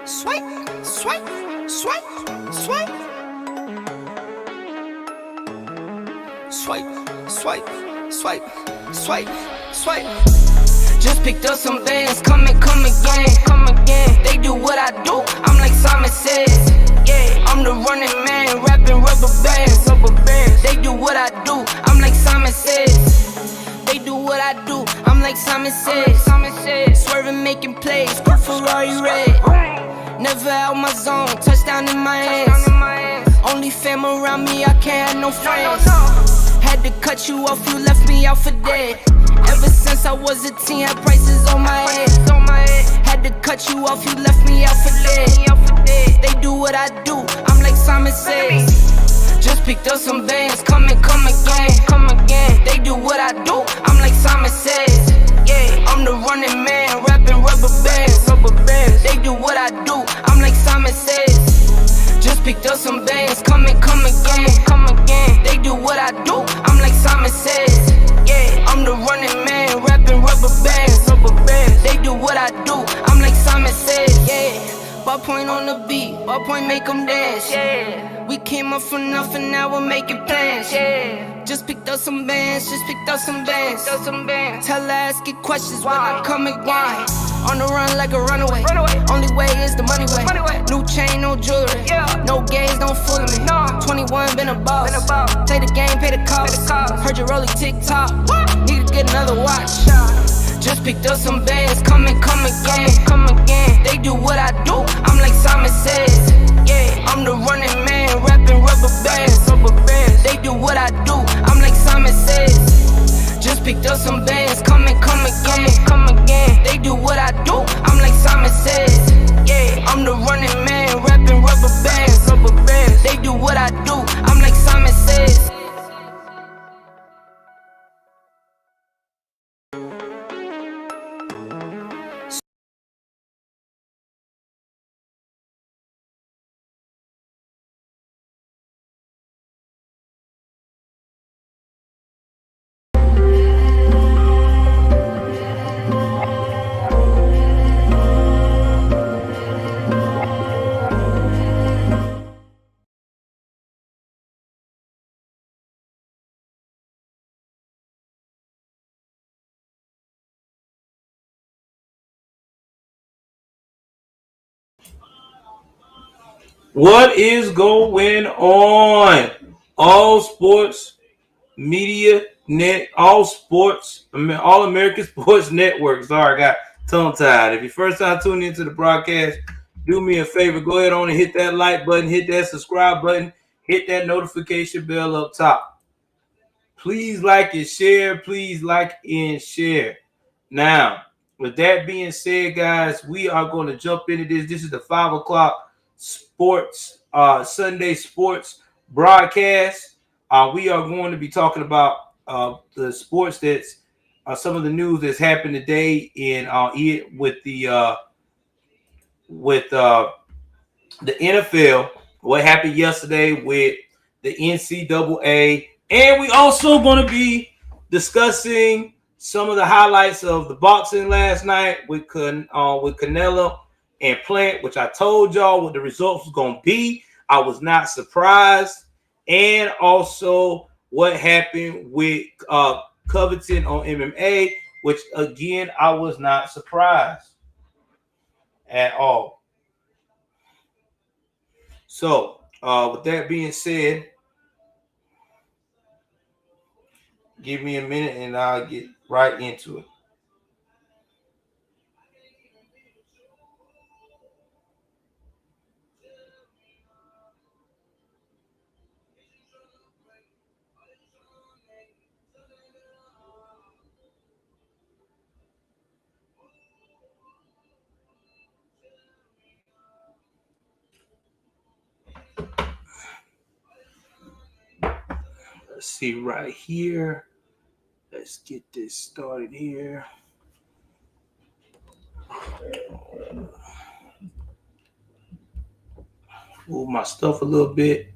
Swipe, swipe, swipe, swipe. Swipe, swipe, swipe, swipe, swipe. Just picked up some bands, come again. They do what I do, I'm like Simon says. Yeah, I'm the running man, rapping rubber bands. They do what I do, I'm like Simon says. They do what I do, I'm like Simon says. Swerving, making plays, Ferrari red. Never out my zone, touchdown in my hands. Only fam around me, I can't have no friends. Had to cut you off, you left me out for dead. Ever since I was a teen, had prices on my head. Had to cut you off, you left me out for dead. They do what I do, I'm like Simon says. Just picked up some bands, come again. They do what I do, I'm like Simon says. Yeah, I'm the running man, rapping rubber bands. They do what I do, I'm like Simon says. Just picked up some bands, come again. They do what I do, I'm like Simon says. Yeah, I'm the running man, rapping rubber bands. They do what I do, I'm like Simon says. Yeah, ballpoint on the beat, ballpoint make them dance. Yeah, we came up from nothing, now we're making plans. Yeah, just picked up some bands, Tell her ask it questions when I come and grind. On the run like a runaway. Only way is the money way. New chain, no jewelry. No games, don't fool me. 21, been a boss. Play the game, pay the cost. Heard you rolling TikTok. Need to get another watch. Just picked up some bands, come again. They do what I do, I'm like Simon says. Yeah, I'm the running man, rapping rubber bands. They do what I do, I'm like Simon says. Just picked up some bands, come again. They do what I do, I'm like Simon says. Yeah, I'm the running man, rapping rubber bands. They do what I do, I'm like Simon says. What is going on? All Sports Media Net, All American Sports Network. Sorry, I got tongue tied. If you first time tuning into the broadcast, do me a favor. Go ahead on and hit that like button, hit that subscribe button, hit that notification bell up top. Please like and share. Please like and share. Now, with that being said, guys, we are going to jump into this. This is the 5 o'clock sports Sunday sports broadcast. We are going to be talking about the sports that's some of the news that's happened today in with the NFL. What happened yesterday with the NCAA, and we also going to be discussing some of the highlights of the boxing last night with Canelo and Plant, which I told y'all what the results was going to be. I was not surprised. And also what happened with Covington on MMA, which again, I was not surprised at all. So with that being said, give me a minute and I'll get right into it. Let's see right here. Let's get this started here. Move my stuff a little bit.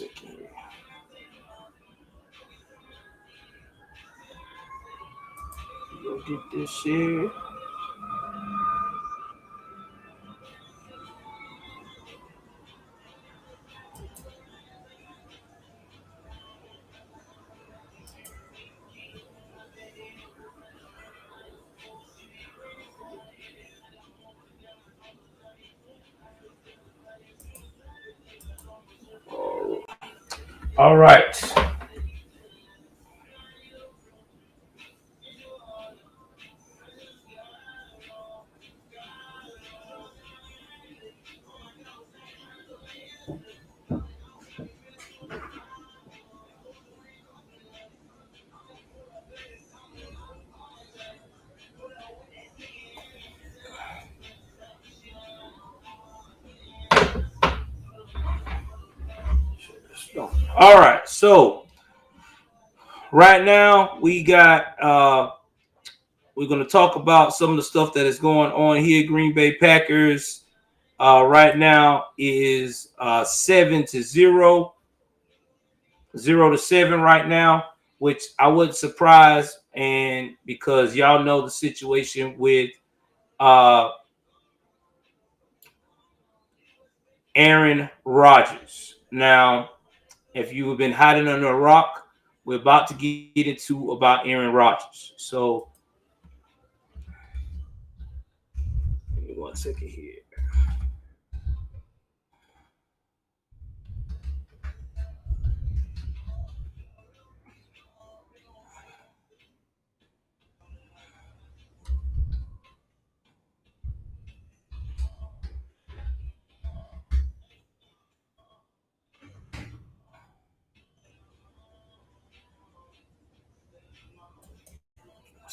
second here. Go get this here. All right. All right. So right now we got we're going to talk about some of the stuff that is going on here. Green Bay Packers right now is 7-0, 0-7 right now, which I wasn't surprised, and because y'all know the situation with Aaron Rodgers. Now, if you have been hiding under a rock, we're about to get into about Aaron Rodgers. So, give me 1 second here.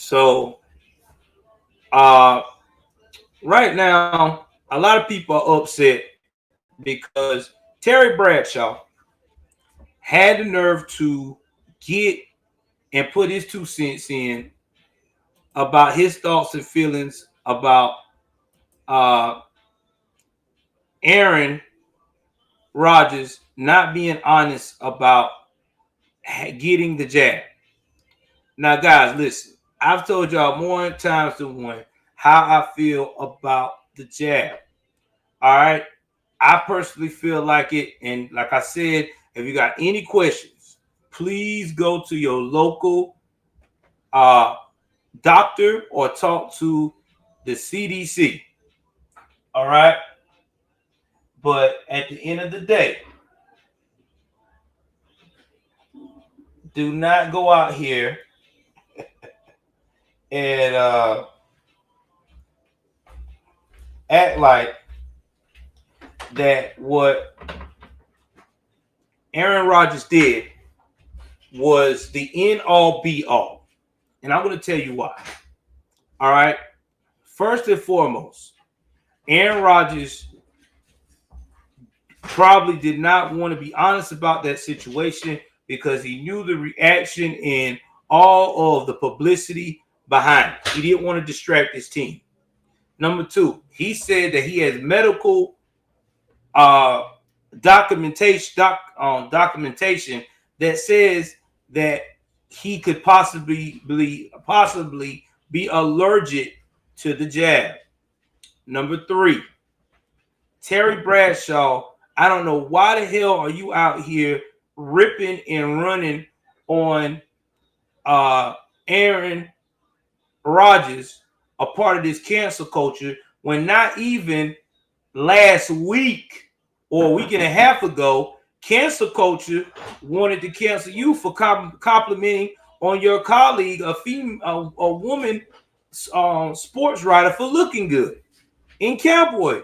So, right now, a lot of people are upset because Terry Bradshaw had the nerve to get and put his 2 cents in about his thoughts and feelings about uh, Aaron Rodgers not being honest about getting the jab. Now, guys, listen. I've told y'all more times than one how I feel about the jab. All right. I personally feel like it. And like I said, if you got any questions, please go to your local doctor or talk to the CDC. All right. But at the end of the day, do not go out here and act like that what Aaron Rodgers did was the end all be all. And I'm going to tell you why. All right. First and foremost, Aaron Rodgers probably did not want to be honest about that situation because he knew the reaction and all of the publicity behind it. He didn't want to distract his team. Number two, he said that he has medical documentation that says that he could possibly be allergic to the jab. Number three, Terry Bradshaw, I don't know why the hell are you out here ripping and running on Aaron Rodgers, a part of this cancel culture, when not even last week or a week and a half ago, cancel culture wanted to cancel you for complimenting on your colleague, a woman sports writer, for looking good in cowboy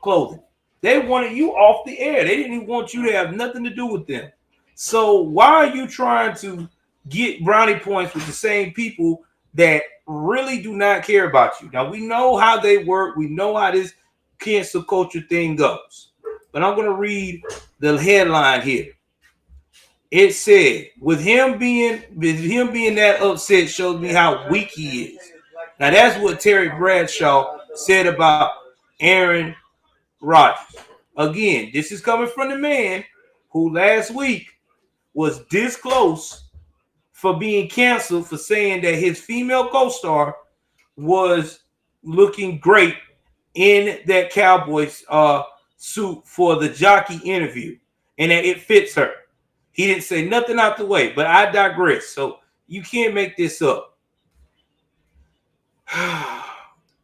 clothing. They wanted you off the air. They didn't even want you to have nothing to do with them. So why are you trying to get brownie points with the same people that really do not care about you? Now, we know how they work. We know how this cancel culture thing goes. But I'm going to read the headline here. It said, with him being that upset shows me how weak he is. Now, that's what Terry Bradshaw said about Aaron Rodgers. Again, this is coming from the man who last week was this close for being canceled for saying that his female co-star was looking great in that Cowboys suit for the jockey interview and that it fits her. He didn't say nothing out the way, but I digress. So you can't make this up.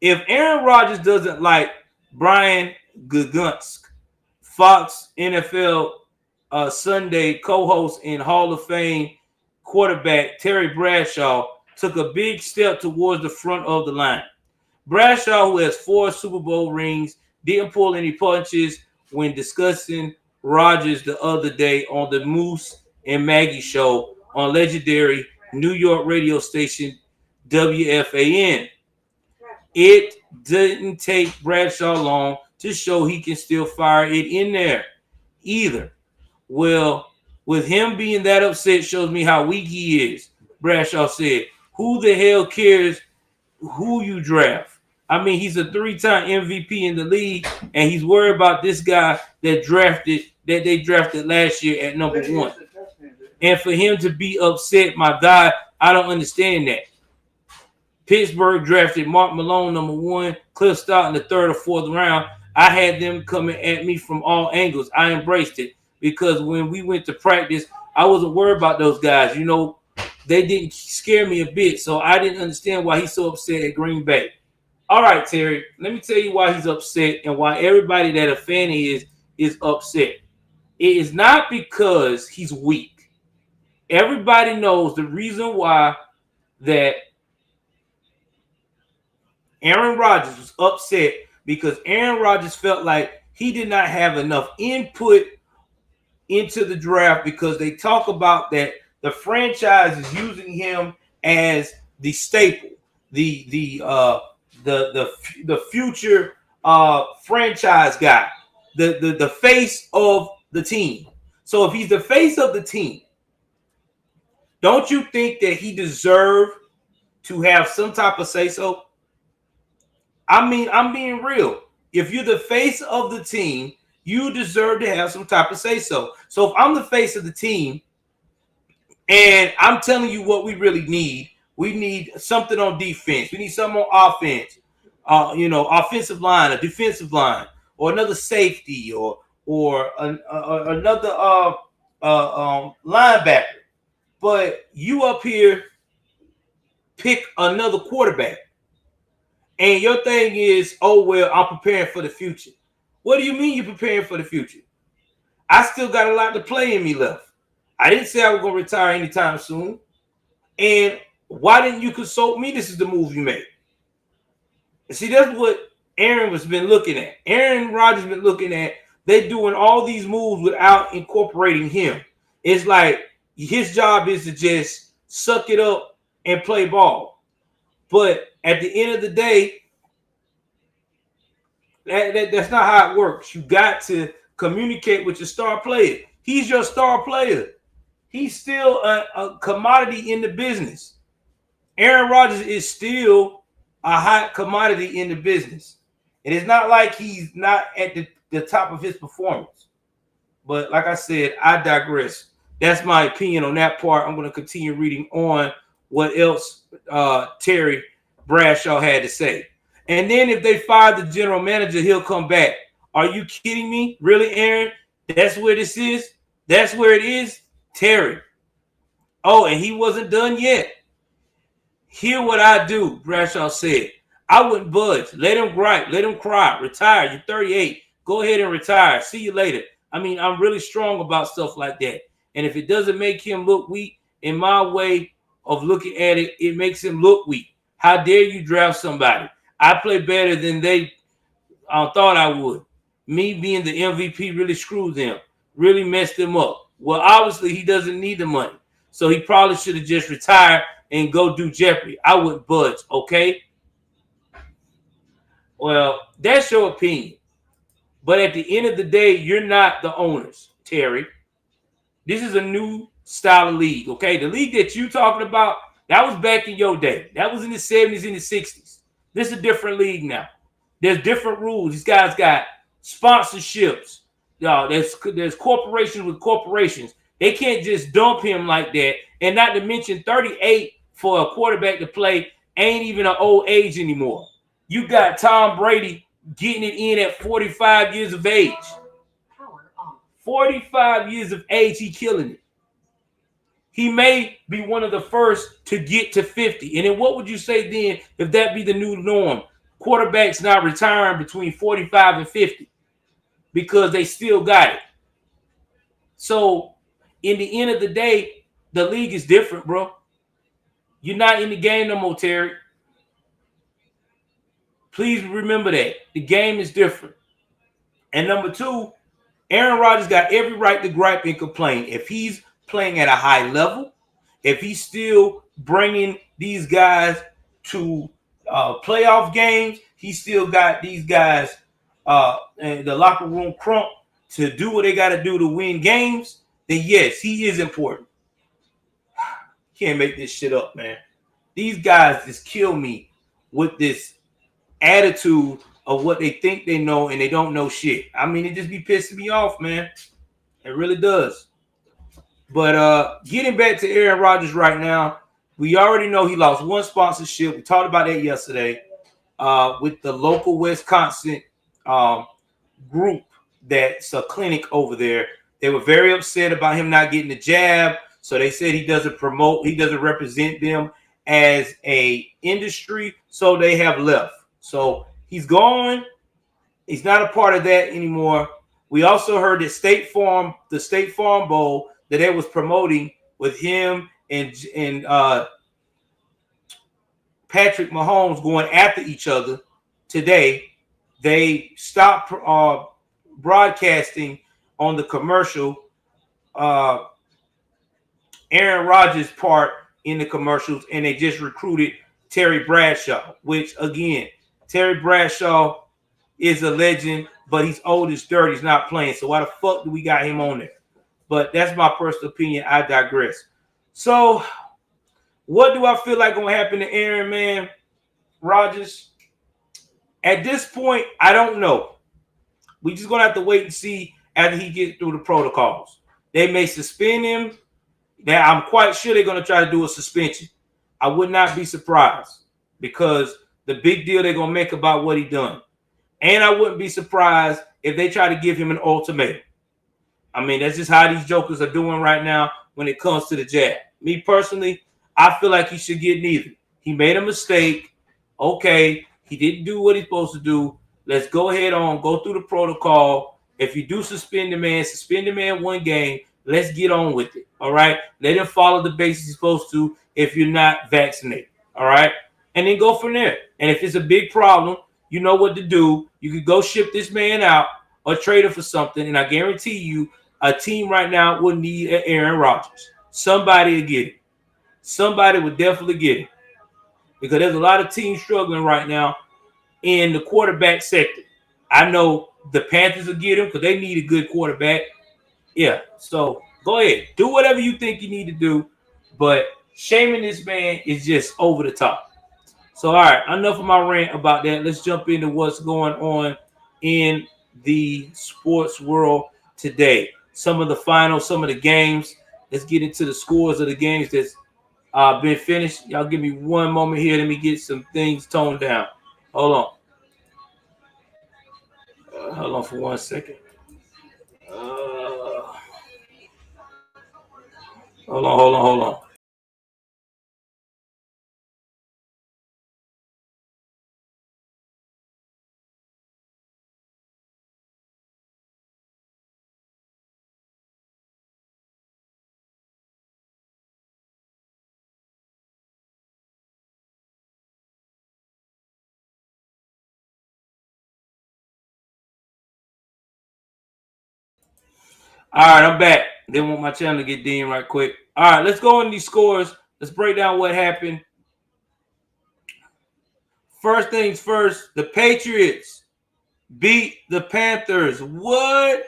If Aaron Rodgers doesn't like Brian Gugunsk, Fox NFL Sunday co-host and Hall of Fame quarterback Terry Bradshaw took a big step towards the front of the line. Bradshaw, who has 4 Super Bowl rings, didn't pull any punches when discussing Rodgers the other day on the Moose and Maggie show on legendary New York radio station WFAN. It didn't take Bradshaw long to show he can still fire it in there either. Well, with him being that upset shows me how weak he is, Bradshaw said. Who the hell cares who you draft? I mean, he's a 3-time MVP in the league, and he's worried about this guy that they drafted last year at number 1. And for him to be upset, my God, I don't understand that. Pittsburgh drafted Mark Malone number 1, Cliff Stott in the 3rd or 4th round. I had them coming at me from all angles. I embraced it because when we went to practice, I wasn't worried about those guys. You know, they didn't scare me a bit, so I didn't understand why he's so upset at Green Bay. All right, Terry, let me tell you why he's upset and why everybody that a fan is upset. It is not because he's weak. Everybody knows the reason why that Aaron Rodgers was upset because Aaron Rodgers felt like he did not have enough input into the draft because they talk about that the franchise is using him as the staple, the future franchise guy, the face of the team. So if he's the face of the team, don't you think that he deserved to have some type of say-so? I mean, I'm being real. If you're the face of the team, you deserve to have some type of say-so. So if I'm the face of the team and I'm telling you what we really need, we need something on defense. We need something on offense. Offensive line, a defensive line, or another safety, or another linebacker. But you up here pick another quarterback. And your thing is, oh, well, I'm preparing for the future. What do you mean you're preparing for the future? I still got a lot to play in me left. I didn't say I was going to retire anytime soon. And why didn't you consult me? This is the move you made. And see, that's what Aaron has been looking at. Aaron Rodgers has been looking at. They're doing all these moves without incorporating him. It's like his job is to just suck it up and play ball. But at the end of the day, that's not how it works. You got to communicate with your star player. He's your star player. He's still a commodity in the business. Aaron Rodgers is still a hot commodity in the business. And it's not like he's not at the top of his performance. But like I said, I digress. That's my opinion on that part. I'm going to continue reading on what else Terry Bradshaw had to say. And then if they fire the general manager, he'll come back. Are you kidding me? Really, Aaron? That's where this is? That's where it is? Terry. Oh, and he wasn't done yet. Hear what I do, Bradshaw said. I wouldn't budge. Let him gripe. Let him cry. Retire. You're 38. Go ahead and retire. See you later. I mean, I'm really strong about stuff like that. And if it doesn't make him look weak, in my way of looking at it, it makes him look weak. How dare you draft somebody? I play better than they thought I would. Me being the MVP really screwed them, really messed them up. Well, obviously, he doesn't need the money. So he probably should have just retired and go do Jeopardy. I wouldn't budge, okay? Well, that's your opinion. But at the end of the day, you're not the owners, Terry. This is a new style of league, okay? The league that you talking about, that was back in your day. That was in the 70s and the 60s. This is a different league now. There's different rules. These guys got sponsorships. there's corporations with corporations. They can't just dump him like that. And not to mention 38 for a quarterback to play ain't even an old age anymore. You got Tom Brady getting it in at 45 years of age. 45 years of age, he killing it. He may be one of the first to get to 50. And then what would you say then if that be the new norm? Quarterbacks now retiring between 45 and 50 because they still got it. So in the end of the day, the league is different, bro. You're not in the game no more, Terry. Please remember that. The game is different. And number two, Aaron Rodgers got every right to gripe and complain. If he's playing at a high level, if he's still bringing these guys to playoff games, he still got these guys in the locker room crump to do what they got to do to win games, then yes, he is important. Can't make this shit up, man. These guys just kill me with this attitude of what they think they know and they don't know shit. I mean, it just be pissing me off, man. It really does. But getting back to Aaron Rodgers right now, we already know he lost one sponsorship. We talked about that yesterday with the local Wisconsin group that's a clinic over there. They were very upset about him not getting the jab. So they said he doesn't represent them as a industry. So they have left. So he's gone. He's not a part of that anymore. We also heard that the State Farm Bowl that they was promoting with him and Patrick Mahomes going after each other today, they stopped broadcasting on the commercial Aaron Rodgers' part in the commercials, and they just recruited Terry Bradshaw, which, again, Terry Bradshaw is a legend, but he's old as dirt. He's not playing. So why the fuck do we got him on there? But that's my personal opinion. I digress. So what do I feel like going to happen to Aaron, man? Rodgers? At this point, I don't know. We just going to have to wait and see after he gets through the protocols. They may suspend him. Now, I'm quite sure they're going to try to do a suspension. I would not be surprised because the big deal they're going to make about what he done. And I wouldn't be surprised if they try to give him an ultimatum. I mean, that's just how these jokers are doing right now when it comes to the jab. Me personally, I feel like he should get neither. He made a mistake. Okay, he didn't do what he's supposed to do. Let's go ahead on, go through the protocol. If you do suspend the man one game. Let's get on with it. All right. Let him follow the basics he's supposed to if you're not vaccinated. All right. And then go from there. And if it's a big problem, you know what to do. You could go ship this man out or trade him for something. And I guarantee you, a team right now will need Aaron Rodgers. Somebody will get it. Somebody would definitely get it. Because there's a lot of teams struggling right now in the quarterback sector. I know the Panthers will get him because they need a good quarterback. Yeah, so go ahead. Do whatever you think you need to do. But shaming this man is just over the top. So, all right, enough of my rant about that. Let's jump into what's going on in the sports world today. Some of the finals, some of the games. Let's get into the scores of the games that's been finished. Y'all give me one moment here. Let me get some things toned down. Hold on. Hold on for 1 second. Hold on. All right, I'm back. Didn't want my channel to get dinged right quick. All right, let's go into these scores. Let's break down what happened. First things first, the Patriots beat the Panthers. What?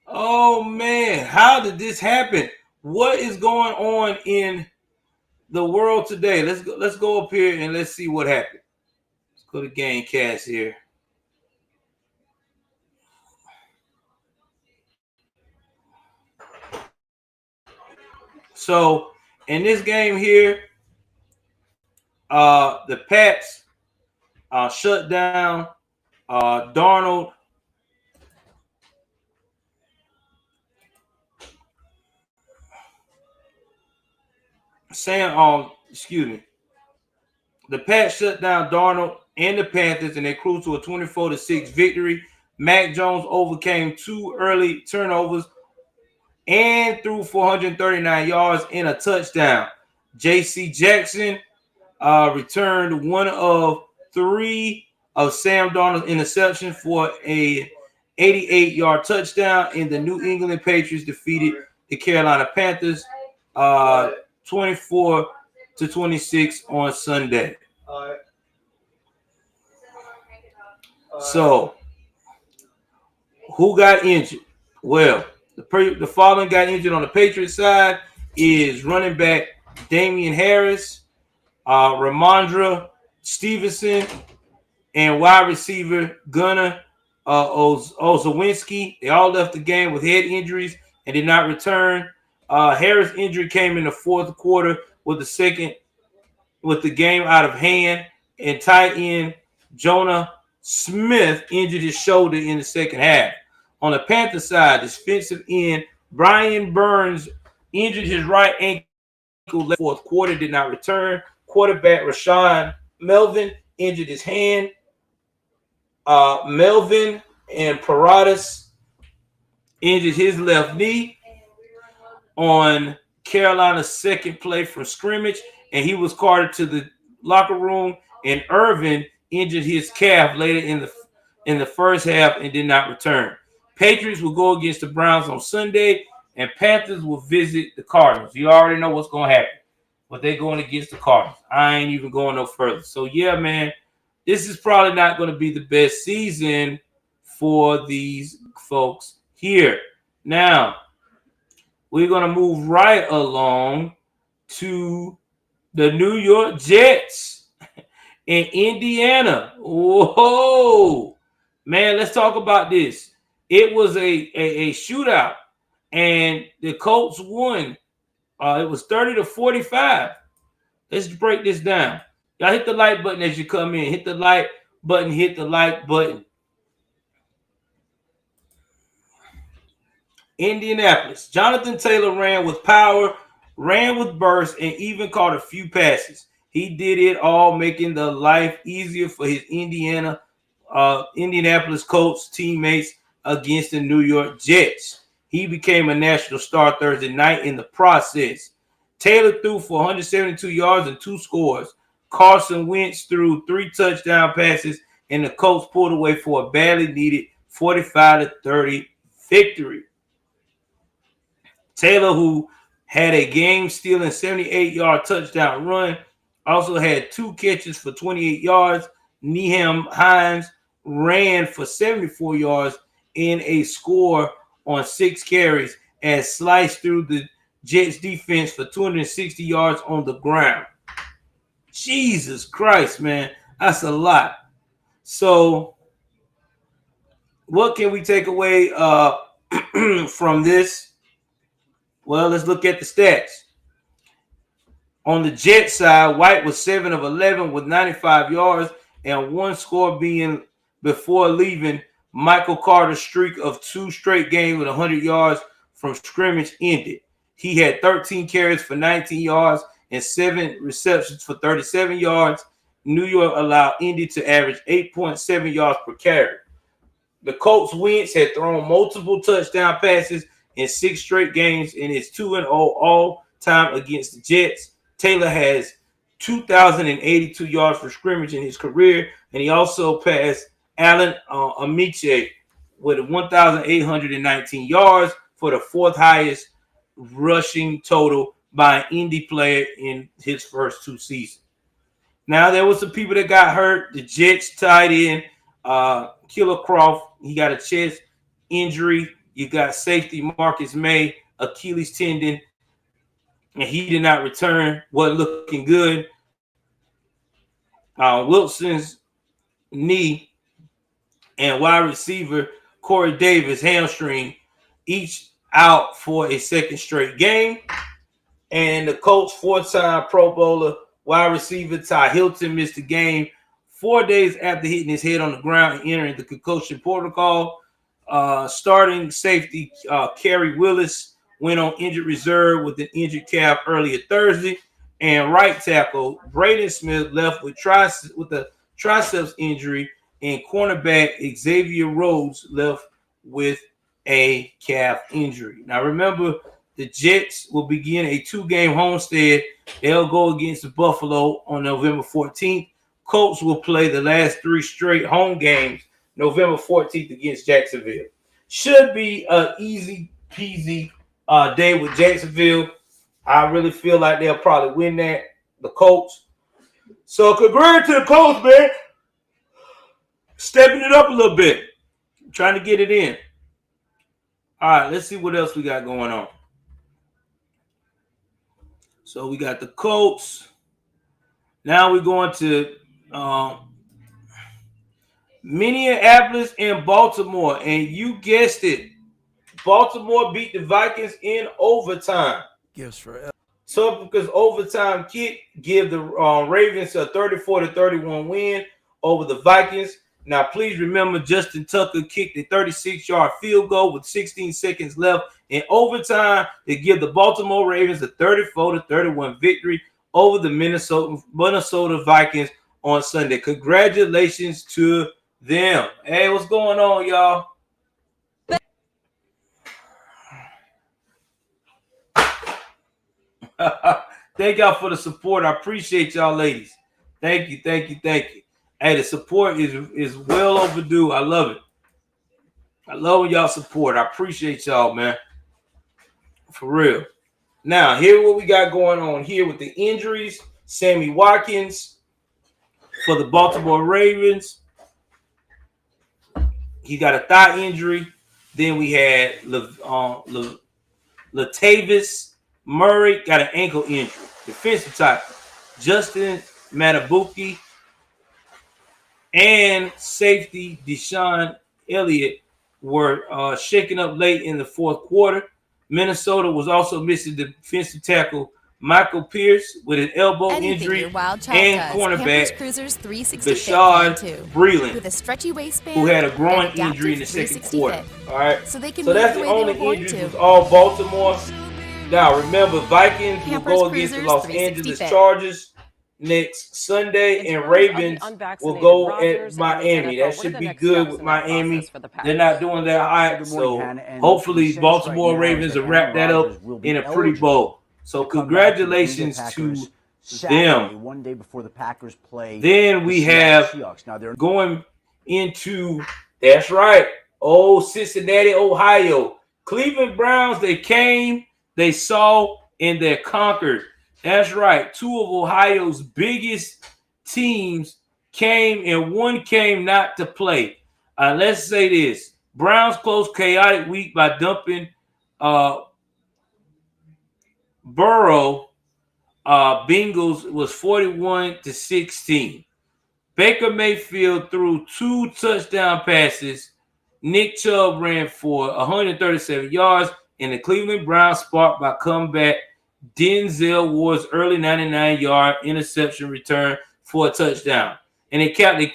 Oh, man. How did this happen? What is going on in the world today? Let's go up here and let's see what happened. Let's go to Gamecast here. So in this game here, the Pats shut down Darnold. Excuse me. The Pats shut down Darnold and the Panthers, and they cruised to a 24-6 victory. Mac Jones overcame 2 early turnovers and threw 439 yards and a touchdown. J.C. Jackson returned 1 of 3 of Sam Darnold's interception for a 88-yard touchdown, and the New England Patriots defeated the Carolina Panthers 24-26 on Sunday. So, who got injured? Well, the following got injured on the Patriots side is running back Damian Harris, Ramondre Stevenson, and wide receiver Gunnar Olszewski. They all left the game with head injuries and did not return. Harris' injury came in the fourth quarter with the game out of hand, and tight end Jonah Smith injured his shoulder in the second half. On the Panther side, defensive end Brian Burns injured his right ankle in the fourth quarter, did not return. Quarterback Rashawn Melvin injured his hand. Melvin and Paradas injured his left knee on Carolina's second play from scrimmage, and he was carted to the locker room. And Irvin injured his calf later in the first half and did not return. Patriots will go against the Browns on Sunday, and Panthers will visit the Cardinals. You already know what's going to happen, but they're going against the Cardinals. I ain't even going no further. So, yeah, man, this is probably not going to be the best season for these folks here. Now, we're going to move right along to the New York Jets in Indiana. Whoa. Man, let's talk about this. It was a shootout, and the Colts won. It was 30-45. Let's break this down. Y'all hit the like button as you come in. Hit the like button. Hit the like button. Indianapolis. Jonathan Taylor ran with power, ran with burst, and even caught a few passes. He did it all, making the life easier for his Indianapolis Colts teammates against the New York Jets. He became a national star Thursday night in the process. Taylor threw for 172 yards and 2 scores. Carson Wentz threw 3 touchdown passes, and the Colts pulled away for a badly needed 45-30 victory. Taylor, who had a game-stealing 78-yard touchdown run, also had 2 catches for 28 yards. Nyheim Hines ran for 74 yards in a score on 6 carries and sliced through the Jets defense for 260 yards on the ground. Jesus Christ, man. That's a lot. So what can we take away from this? Well, let's look at the stats. On the Jets side, White was 7 of 11 with 95 yards and 1 score being before leaving. Michael Carter's streak of 2 straight games with 100 yards from scrimmage ended. He had 13 carries for 19 yards and 7 receptions for 37 yards. New York allowed Indy to average 8.7 yards per carry. The Colts Wentz had thrown multiple touchdown passes in 6 straight games and is 2-0 all time against the Jets. Taylor has 2,082 yards for scrimmage in his career, and he also passed Alan Amiche with 1,819 yards for the 4th highest rushing total by an Indy player in his first 2 seasons. Now, there was some people that got hurt. The Jets tight end, Killer Croft, he got a chest injury. You got safety Marcus May, Achilles tendon, and he did not return. Wasn't looking good. Wilson's knee and wide receiver Corey Davis hamstring, each out for a second straight game. And the Colts 4-time Pro Bowler wide receiver Ty Hilton missed the game 4 days after hitting his head on the ground and entering the concussion protocol. Starting safety Kerry Willis went on injured reserve with an injured calf earlier Thursday. And right tackle Braden Smith left with a triceps injury, and cornerback Xavier Rhodes left with a calf injury. Now remember, the Jets will begin a 2-game homestand. They'll go against the Buffalo on November 14th. Colts will play the last 3 straight home games November 14th against Jacksonville. Should be an easy peasy day with Jacksonville. I really feel like they'll probably win that, the Colts. So congrats to the Colts, man. Stepping it up a little bit. Trying to get it in. All right, let's see what else we got going on. So we got the Colts. Now we're going to Minneapolis and Baltimore. And you guessed it. Baltimore beat the Vikings in overtime. Gifts forever. So because overtime kick give the Ravens a 34-31 win over the Vikings. Now, please remember, Justin Tucker kicked a 36-yard field goal with 16 seconds left in overtime to give the Baltimore Ravens a 34-31 victory over the Minnesota Vikings on Sunday. Congratulations to them. Hey, what's going on, y'all? Thank y'all for the support. I appreciate y'all, ladies. Thank you. Hey, the support is well overdue. I love it. I love when y'all support. I appreciate y'all, man. For real. Now, here's what we got going on here with the injuries. Sammy Watkins for the Baltimore Ravens. He got a thigh injury. Then we had Latavius Murray got an ankle injury. Defensive tackle Justin Matabuki and safety Deshaun Elliott were shaken up late in the fourth quarter. Minnesota was also missing defensive tackle Michael Pierce with an elbow injury, and cornerback Bashad Breeland, with a stretchy waistband, who had a groin injury in the second quarter. All right, so that's the only injuries was all Baltimore. Now remember, Vikings will go against the Los Angeles Chargers next Sunday, and Ravens will go at Miami. That should be good with Miami. They're not doing that hot, so hopefully Baltimore Ravens will wrap that up in a pretty bowl. So congratulations to them. One day before the Packers play. Then we have going into, that's right, Cincinnati, Ohio. Cleveland Browns, they came, they saw, and they conquered. That's right. 2 of Ohio's biggest teams came, and one came not to play. Let's say this. Browns closed chaotic week by dumping Burrow. Bengals was 41-16. Baker Mayfield threw 2 touchdown passes. Nick Chubb ran for 137 yards, and the Cleveland Browns sparked by comeback Denzel Ward's early 99-yard interception return for a touchdown. And it capped the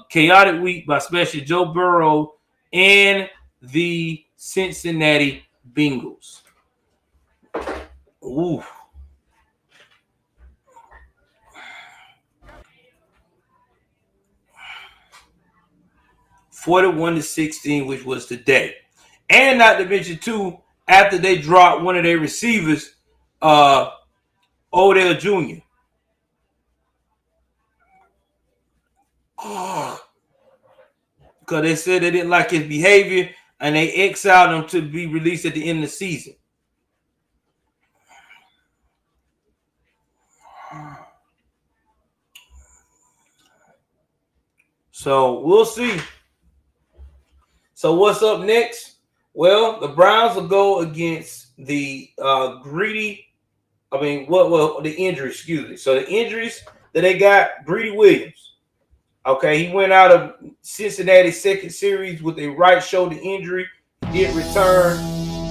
chaotic week by special Joe Burrow and the Cincinnati Bengals. Ooh. (41-16), which was today. And not to mention, too, after they dropped one of their receivers, Odell Jr. Because they said they didn't like his behavior, and they exiled him to be released at the end of the season. So we'll see. So what's up next? Well, the Browns will go against the the injuries, excuse me. So the injuries that they got, Greedy Williams. Okay, he went out of Cincinnati's second series with a right shoulder injury. He did return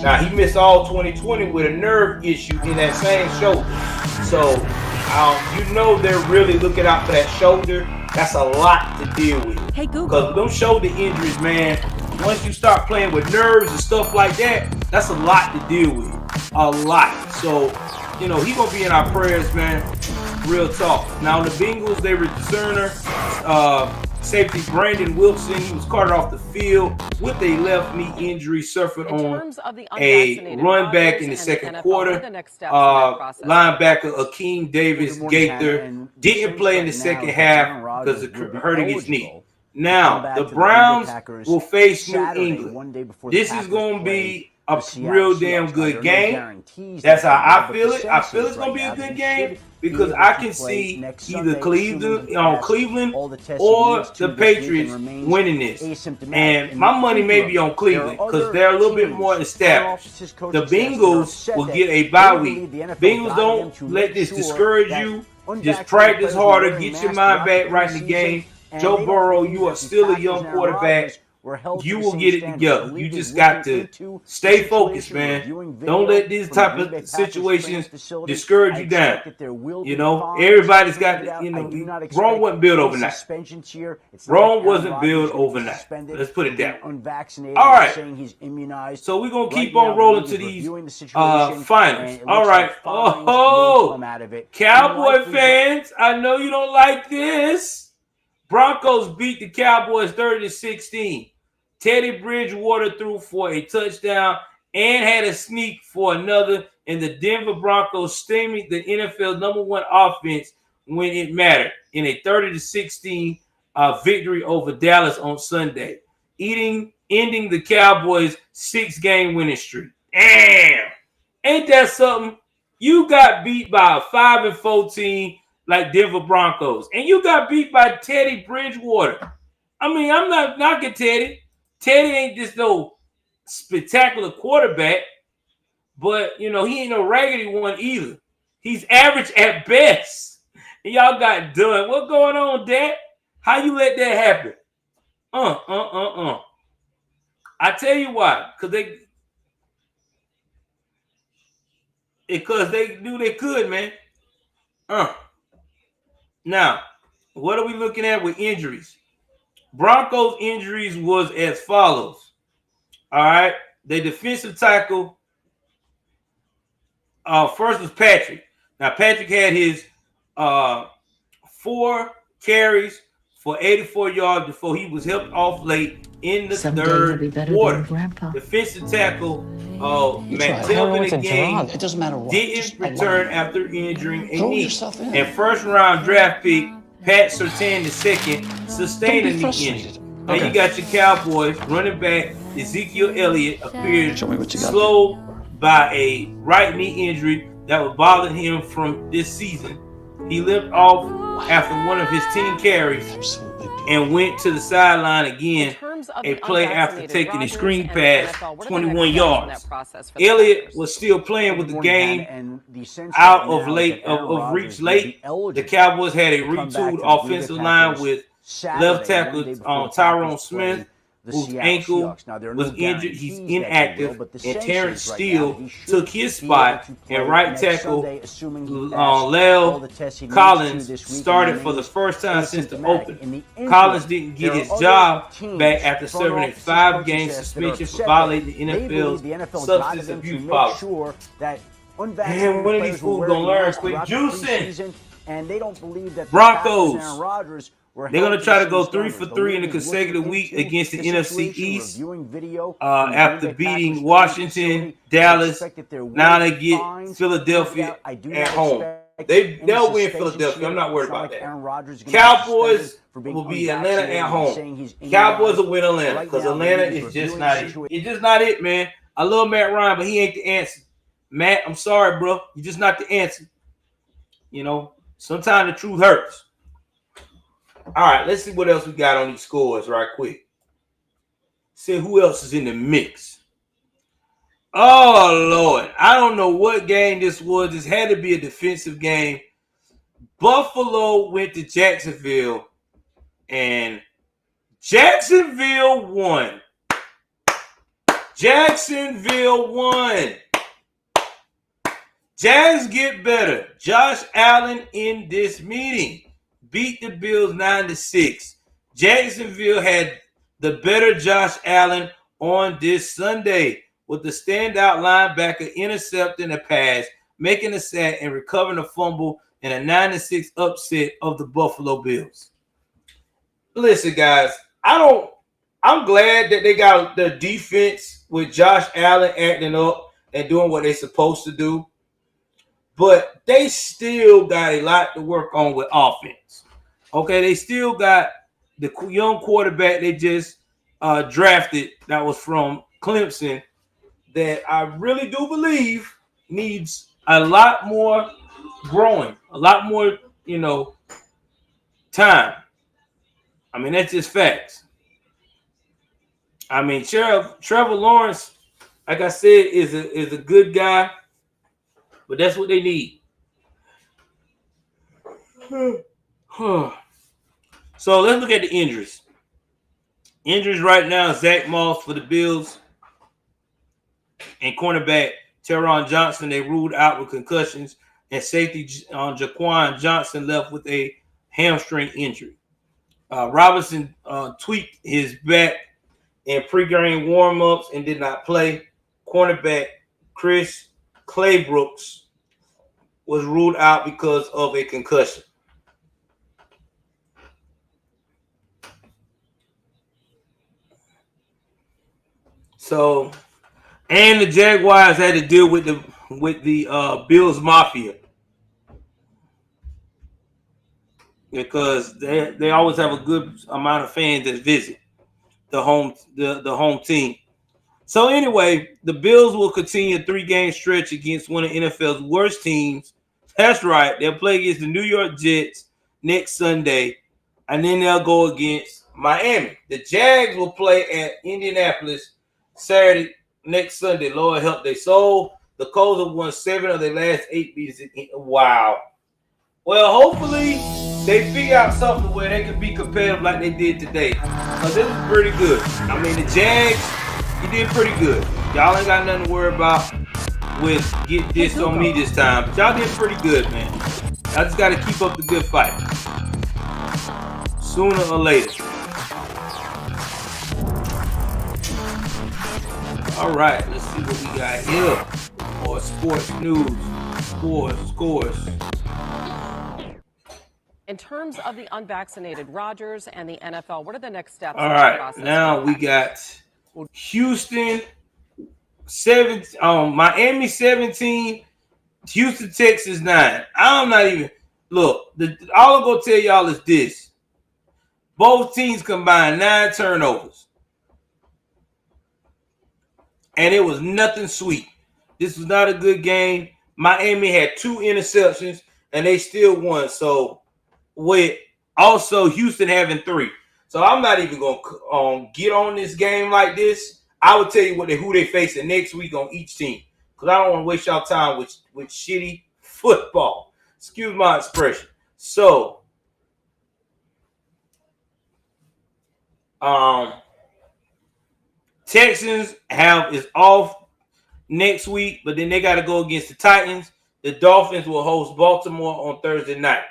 Now, he missed all 2020 with a nerve issue in that same shoulder. So, you know they're really looking out for that shoulder. That's a lot to deal with. Hey, Google. Because those shoulder injuries, man, once you start playing with nerves and stuff like that, that's a lot to deal with. A lot. So, you know, he's going to be in our prayers, man. Real talk. Now, the Bengals, they returner, safety Brandon Wilson, he was carted off the field with a left knee injury suffered on a run back in the second quarter. Linebacker Akeem Davis Gaither didn't play in the second half because of hurting his knee. Now, the Browns will face New England. This is going to be a real damn good game. That's how I feel it. I feel it's going to be a good game because I can see either Cleveland or the Patriots winning this. And my money may be on Cleveland because they're a little bit more established. The Bengals will get a bye week. Bengals, don't let this discourage you. Just practice harder. Get your mind back right in the game. Joe Burrow, you are still a young quarterback. You will get it together. You just got to stay focused, man. Don't let these type of situations discourage you down. You know, everybody's got, you know, Rome wasn't built overnight. Rome wasn't built overnight. Let's put it that way. All right. So we're going to keep on rolling to these finals. All right. Oh, Cowboy fans, I know you don't like this. Broncos beat the Cowboys 30-16. Teddy Bridgewater threw for a touchdown and had a sneak for another, and the Denver Broncos steamed the NFL #1 offense when it mattered in a 30-16 victory over Dallas on Sunday, ending the Cowboys' 6-game winning streak. Damn! Ain't that something? You got beat by a 5-14 like Denver Broncos, and you got beat by Teddy Bridgewater. I mean, I'm not knocking Teddy. Teddy ain't just no spectacular quarterback, but, you know, he ain't no raggedy one either. He's average at best. And y'all got done. What's going on, Dad? How you let that happen? I tell you why. Because they knew they could, man. Now, what are we looking at with injuries? Broncos injuries was as follows. All right. The defensive tackle, first was Patrick. Now, Patrick had his 4 carries for 84 yards before he was helped off late in the third quarter. Defensive tackle, Matt Telvin again didn't return after injuring a knee. And first-round draft pick Pat Surtain II sustained a knee injury. Now you got your Cowboys running back Ezekiel Elliott appeared slow by a right knee injury that was bothering him from this season. He limped off after one of his 10 carries and went to the sideline again, a play after taking a screen pass 21 yards. Elliott was still playing with the game out of reach late. The Cowboys had a retooled offensive line with left tackle Tyrone Smith, whose ankle was injured. He's inactive, and Terrence Steele took his spot, and right tackle Lel Collins started for the first time since the opening. Collins didn't get his job back after serving a 5-game suspension for violating the NFL's substance abuse policy. Man, when are these fools gonna learn quick juicing? And they don't believe that Broncos. They're going to try to go 3 for 3 in a consecutive week against the NFC East after beating Washington, Dallas. Now they get Philadelphia at home. They'll win Philadelphia. I'm not worried about that. Cowboys will be Atlanta at home. Cowboys will win Atlanta because Atlanta is just not it. It's just not it, man. I love Matt Ryan, but he ain't the answer. Matt, I'm sorry, bro. You're just not the answer. You know, sometimes the truth hurts. All right, let's see what else we got on these scores right quick. See who else is in the mix. Oh, Lord. I don't know what game this was. This had to be a defensive game. Buffalo went to Jacksonville, and Jacksonville won. Jacksonville won. Jags get better. Josh Allen in this meeting beat the Bills 9-6. Jacksonville had the better Josh Allen on this Sunday with the standout linebacker intercepting a pass, making a sack, and recovering a fumble in a 9-6 upset of the Buffalo Bills. Listen, guys, I'm glad that they got the defense with Josh Allen acting up and doing what they're supposed to do. But they still got a lot to work on with offense. Okay, they still got the young quarterback they just drafted that was from Clemson that I really do believe needs a lot more growing, a lot more, time. I mean, that's just facts. I mean, Trevor Lawrence, like I said, is a good guy, but that's what they need. So let's look at the injuries. Injuries right now, Zach Moss for the Bills and cornerback Teron Johnson, they ruled out with concussions, and safety Jaquan Johnson left with a hamstring injury. Robinson tweaked his back in pregame warm-ups and did not play. Cornerback Chris Claybrooks was ruled out because of a concussion. So, and the Jaguars had to deal with the Bills Mafia because they always have a good amount of fans that visit the home team. So anyway, the Bills will continue a 3-game stretch against one of NFL's worst teams. That's right. They'll play against the New York Jets next Sunday, and then they'll go against Miami. The Jags will play at Indianapolis Saturday next Sunday. Lord help they soul. The Colts have won 7 of their last 8 beats. Wow. Well, hopefully they figure out something where they can be competitive like they did today. Because it was pretty good. I mean, the Jags, you did pretty good. Y'all ain't got nothing to worry about with get this on me this time. But y'all did pretty good, man. Y'all just got to keep up the good fight. Sooner or later. All right, let's see what we got here. More sports news. Scores. In terms of the unvaccinated Rodgers and the NFL, what are the next steps? All right, now we got Houston 7, Miami 17, Houston, Texas 9. I'm not even look. All I'm gonna tell y'all is this: both teams combined 9 turnovers, and it was nothing sweet. This was not a good game. Miami had 2 interceptions, and they still won. So, with also Houston having 3. So I'm not even gonna get on this game like this. I will tell you who they facing next week on each team, because I don't want to waste y'all time with shitty football. Excuse my expression. So, Texans is off next week, but then they got to go against the Titans. The Dolphins will host Baltimore on Thursday night.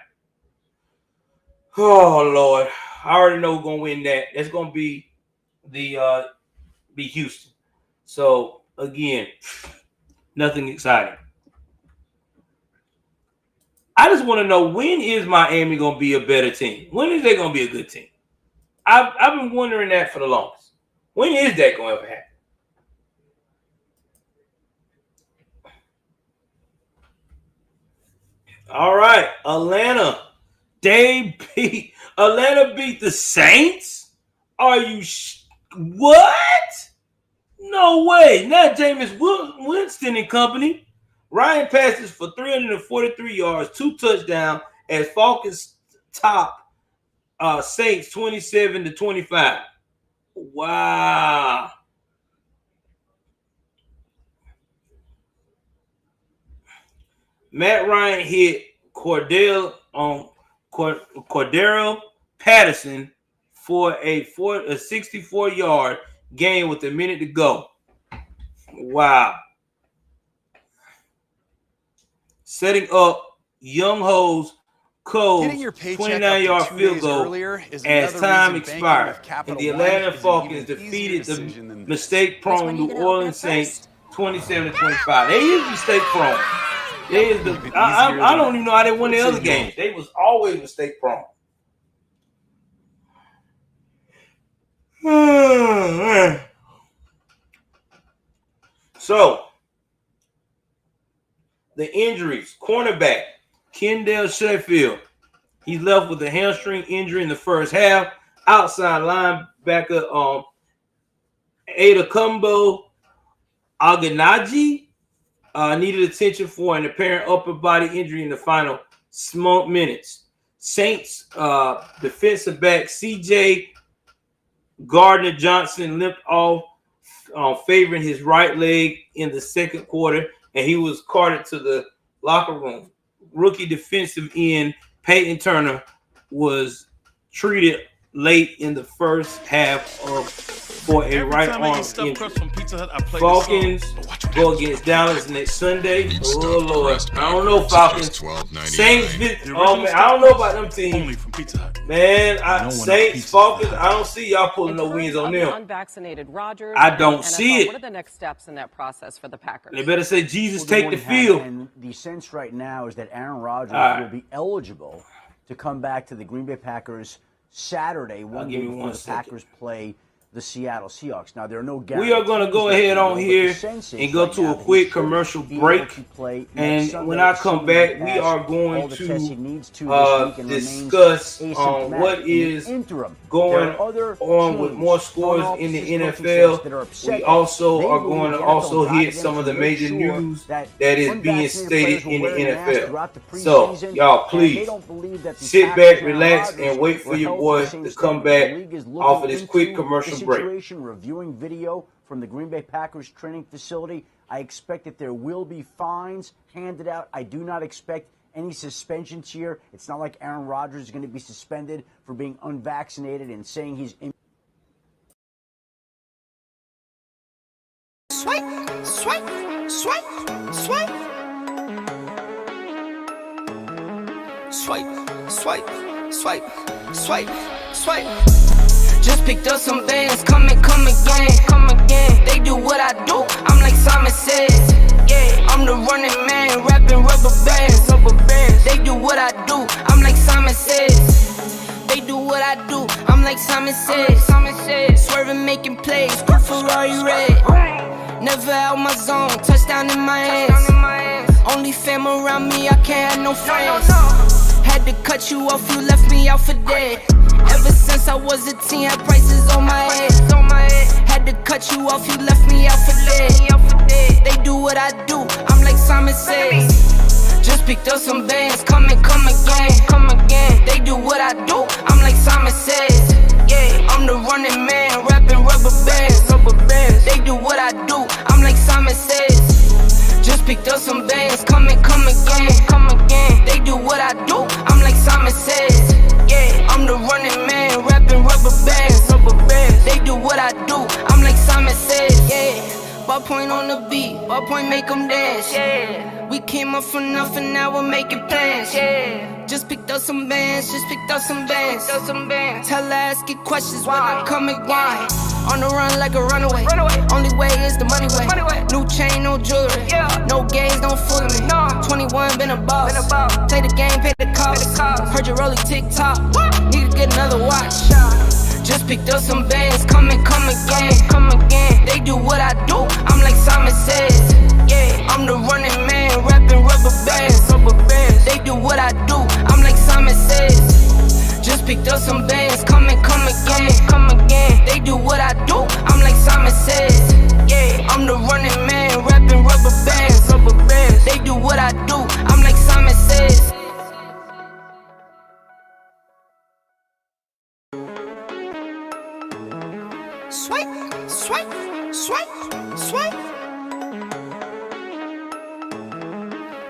Oh Lord, I already know who's gonna win that. That's gonna be Houston. So again, nothing exciting. I just want to know, when is Miami gonna be a better team? When is they gonna be a good team? I've been wondering that for the longest. When is that gonna ever happen? All right, Atlanta beat the Saints? Are you what? No way. Not Jameis Winston and company. Ryan passes for 343 yards, 2 touchdowns as Falcons top Saints 27-25. Wow. Matt Ryan hit Cordell Patterson for a 64-yard gain with a minute to go. Wow. Setting up Young Ho's Cole's 29-yard field goal as time expired, and the Atlanta Falcons defeated the mistake-prone New Orleans Saints 27-25. They is mistake-prone. I don't even know how they won the other games. They was always mistake-prone. So, the injuries. Cornerback, Kendall Sheffield. He's left with a hamstring injury in the first half. Outside linebacker, Adakumbo Aganaji needed attention for an apparent upper body injury in the final minutes. Saints defensive back C.J. Gardner Johnson limped off, favoring his right leg in the second quarter, and he was carted to the locker room. Rookie defensive end Peyton Turner was treated late in the first half for a right arm injury. Falcons go against Dallas next Sunday. Oh Lord, I don't know Falcons. Saints, oh man, I don't know about them teams. Man, Saints, Falcons, I don't see y'all pulling no wins on them. Unvaccinated Rodgers. I don't see it. What are the next steps in that process for the Packers? They better say Jesus take the field. And the sense right now is that Aaron Rodgers will be eligible to come back to the Green Bay Packers Saturday, one day before the Packers play the Seattle Seahawks. Now, there are no guarantees. We are going to go ahead on here and go to a quick commercial break. And when I come back, we are going to discuss what is going on with more scores in the NFL. We also are going to hit some of the major news that is being stated in the NFL. So, y'all, please sit back, relax, and wait for your boy to come back off of this quick commercial break. Reviewing video from the Green Bay Packers training facility. I expect that there will be fines handed out. I do not expect any suspensions here. It's not like Aaron Rodgers is going to be suspended for being unvaccinated and saying he's Swipe, swipe, swipe, swipe. Swipe, swipe, swipe, swipe, swipe. Just picked up some bands, come again. They do what I do, I'm like Simon Says. Yeah, I'm the running man, rapping rubber bands. They do what I do, I'm like Simon Says. They do what I do, I'm like Simon Says. Swerving, making plays, good Ferrari red. Never out my zone, touchdown in my hands. Only fam around me, I can't have no friends. Had to cut you off, you left me out for dead. Ever since I was a teen, had prices on my head. Had to cut you off, you left me out for dead. They do what I do, I'm like Simon Says. Just picked up some bands, come again. They do what I do, I'm like Simon Says. Yeah, I'm the running man, rapping rubber bands. They do what I do, I'm like Simon Says. Just picked up some bands, come again. They do what I do, I'm like Simon Says. Yeah, I'm the running man, rapping rubber bands. They do what I do, I'm like Simon Says. Yeah, ball point on the beat, ball point make them dance. Yeah, we came up from nothing, now we're making plans. Yeah, just picked up some bands, Tell her ask it questions when I come and grind. On the run like a runaway. Only way is the money way. New chain, no jewelry. No games, don't fool me. 21, been a boss. Play the game, pay the cost. Heard you rolling TikTok. Need to get another watch. Just picked up some bands, come again. They do what I do, I'm like Simon Says. Yeah, I'm the running man, rapping rubber bands. They do what I do, I'm like Simon Says. Just picked up some bands, come again. They do what I do, I'm like Simon Says. Yeah, I'm the running man, rapping rubber bands. They do what I do, I'm like Simon Says. Swipe, swipe, swipe, swipe.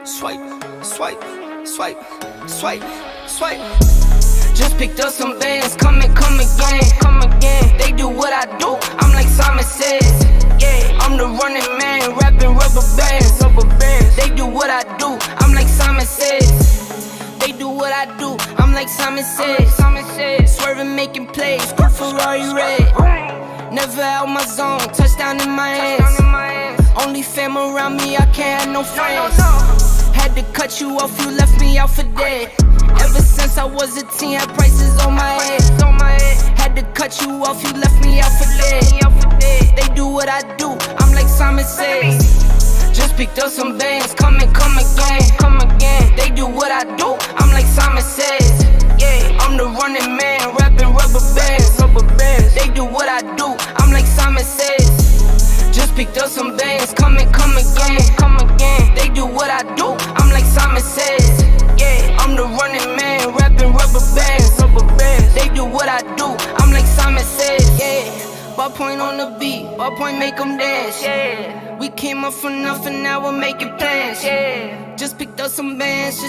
Swipe, swipe, swipe, swipe, swipe. Just picked up some bands, come again. They do what I do, I'm like Simon Says. Yeah, I'm the running man, rubber bands. They do what I do, I'm like Simon Says. They do what I do, I'm like Simon Says. Swerving, making plays, good Ferrari red. Never out my zone, touchdown in my hands. Only fam around me, I can't have no friends. Had to cut you off, you left me out for dead. Ever since I was a teen, had prices on my head. Had to cut you off, you left me out for dead. They do what I do, I'm like Simon Says. Just picked up some bands, come again. They do what I do, I'm like Simon Says. I'm the running man, rapping rubber bands. They do what I do, I'm like Simon Says. Just picked up some bands, come again. They do what I do, I'm like Simon Says. I'm the running man, rapping rubber bands. They do what I do, I'm like Simon Says. Ball point on the beat, ball point make them dance. We came up from nothing, now we're making plans. Just picked up some bands,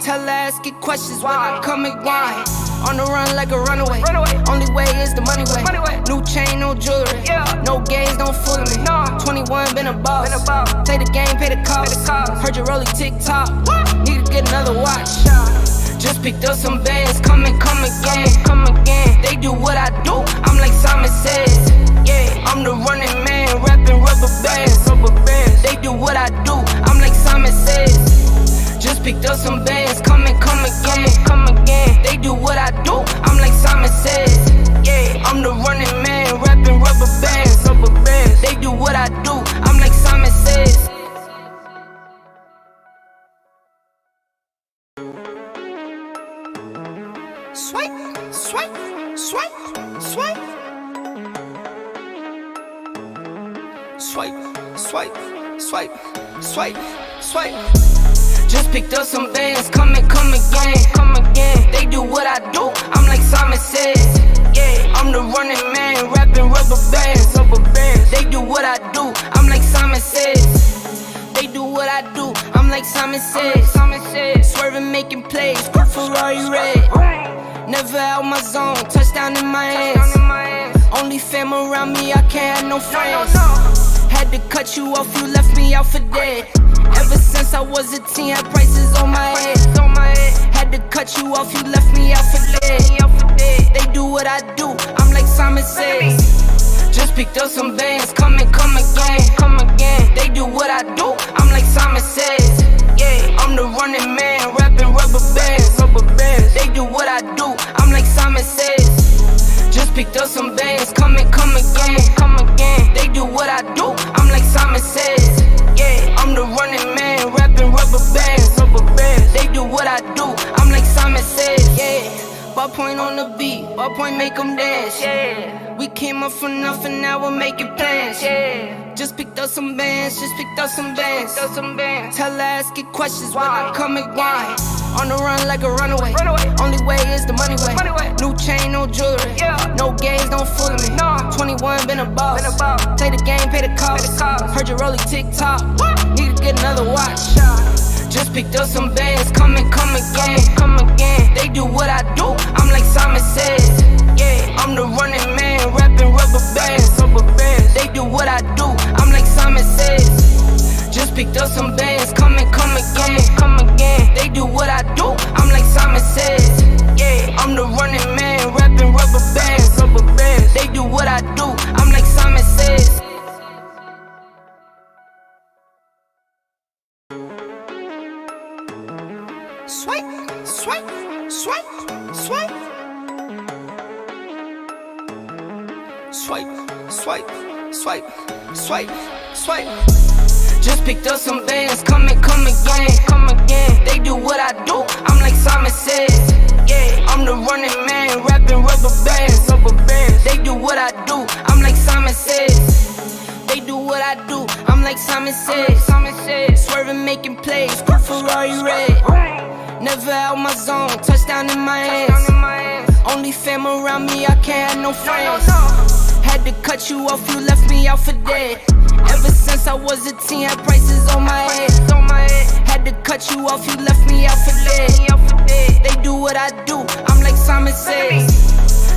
Tell her ask it questions when I come and grind. On the run like a runaway. Only way is the money way. New chain, no jewelry. No games, don't fool me. 21, been a boss. Play the game, pay the cost. Heard you rolling TikTok. Need to get another watch. Just picked up some bands, come again. They do what I do, I'm like Simon Says. I'm the running man, rapping rubber bands. They do what I do, I'm like Simon Says. Just picked up some bands, come again. They do what I do, I'm like Simon Says. I'm the running man, rapping rubber bands. They do what I do, I'm like Simon Says. Swipe, swipe, swipe, swipe. Swipe, swipe, swipe, swipe, swipe. Just picked up some bands, come again. They do what I do, I'm like Simon Says. I'm the running man, rapping rubber bands. They do what I do, I'm like Simon Says. They do what I do, I'm like Simon Says. Swerving, making plays, good Ferrari red. Never out my zone, touchdown in my hands. Only fam around me, I can't have no friends. Had to cut you off, you left me out for dead. Ever since I was a teen, had prices on my head. Had to cut you off, you left me out for dead. They do what I do, I'm like Simon Says. Just picked up some bands, come again. They do what I do, I'm like Simon Says. I'm the running man, rapping rubber bands. They do what I do, I'm like Simon Says. Just picked up some bands, come again. They do what I do, I'm like Simon Says. I'm the running man, rapping rubber bands. They do what I do, I'm like Simon Says. Ball point on the beat, ball point make them dance. We came up from nothing, now we're making plans. Just picked up some bands, Tell her ask it questions when I come and grind. On the run like a runaway. Only way is the money way. New chain, no jewelry. No games, don't fool me. 21, been a boss. Play the game, pay the cost. Heard you rolling TikTok. Need to get another watch. Just picked up some bands, come again. They do what I do, I'm like Simon Says. I'm the running man, rapping rubber bands. They do what I do, I'm like Simon Says. Just picked up some bands, come again. They do what I do, I'm like Simon Says. I'm the running man, rapping rubber bands. They do what I do, I'm like Simon Says. Swipe, swipe, swipe, swipe. Swipe, swipe, swipe, swipe, swipe. Just picked up some bands, come again. They do what I do, I'm like Simon Says. I'm the running man, rapping rubber bands. They do what I do, I'm like Simon Says. They do what I do, I'm like Simon Says. Swerving, making plays, good Ferrari red. Never out my zone, touchdown in my hands. Only fam around me, I can't have no friends. Had to cut you off, you left me out for dead. Ever since I was a teen, had prices on my head. Had to cut you off, you left me out for dead. They do what I do, I'm like Simon Says.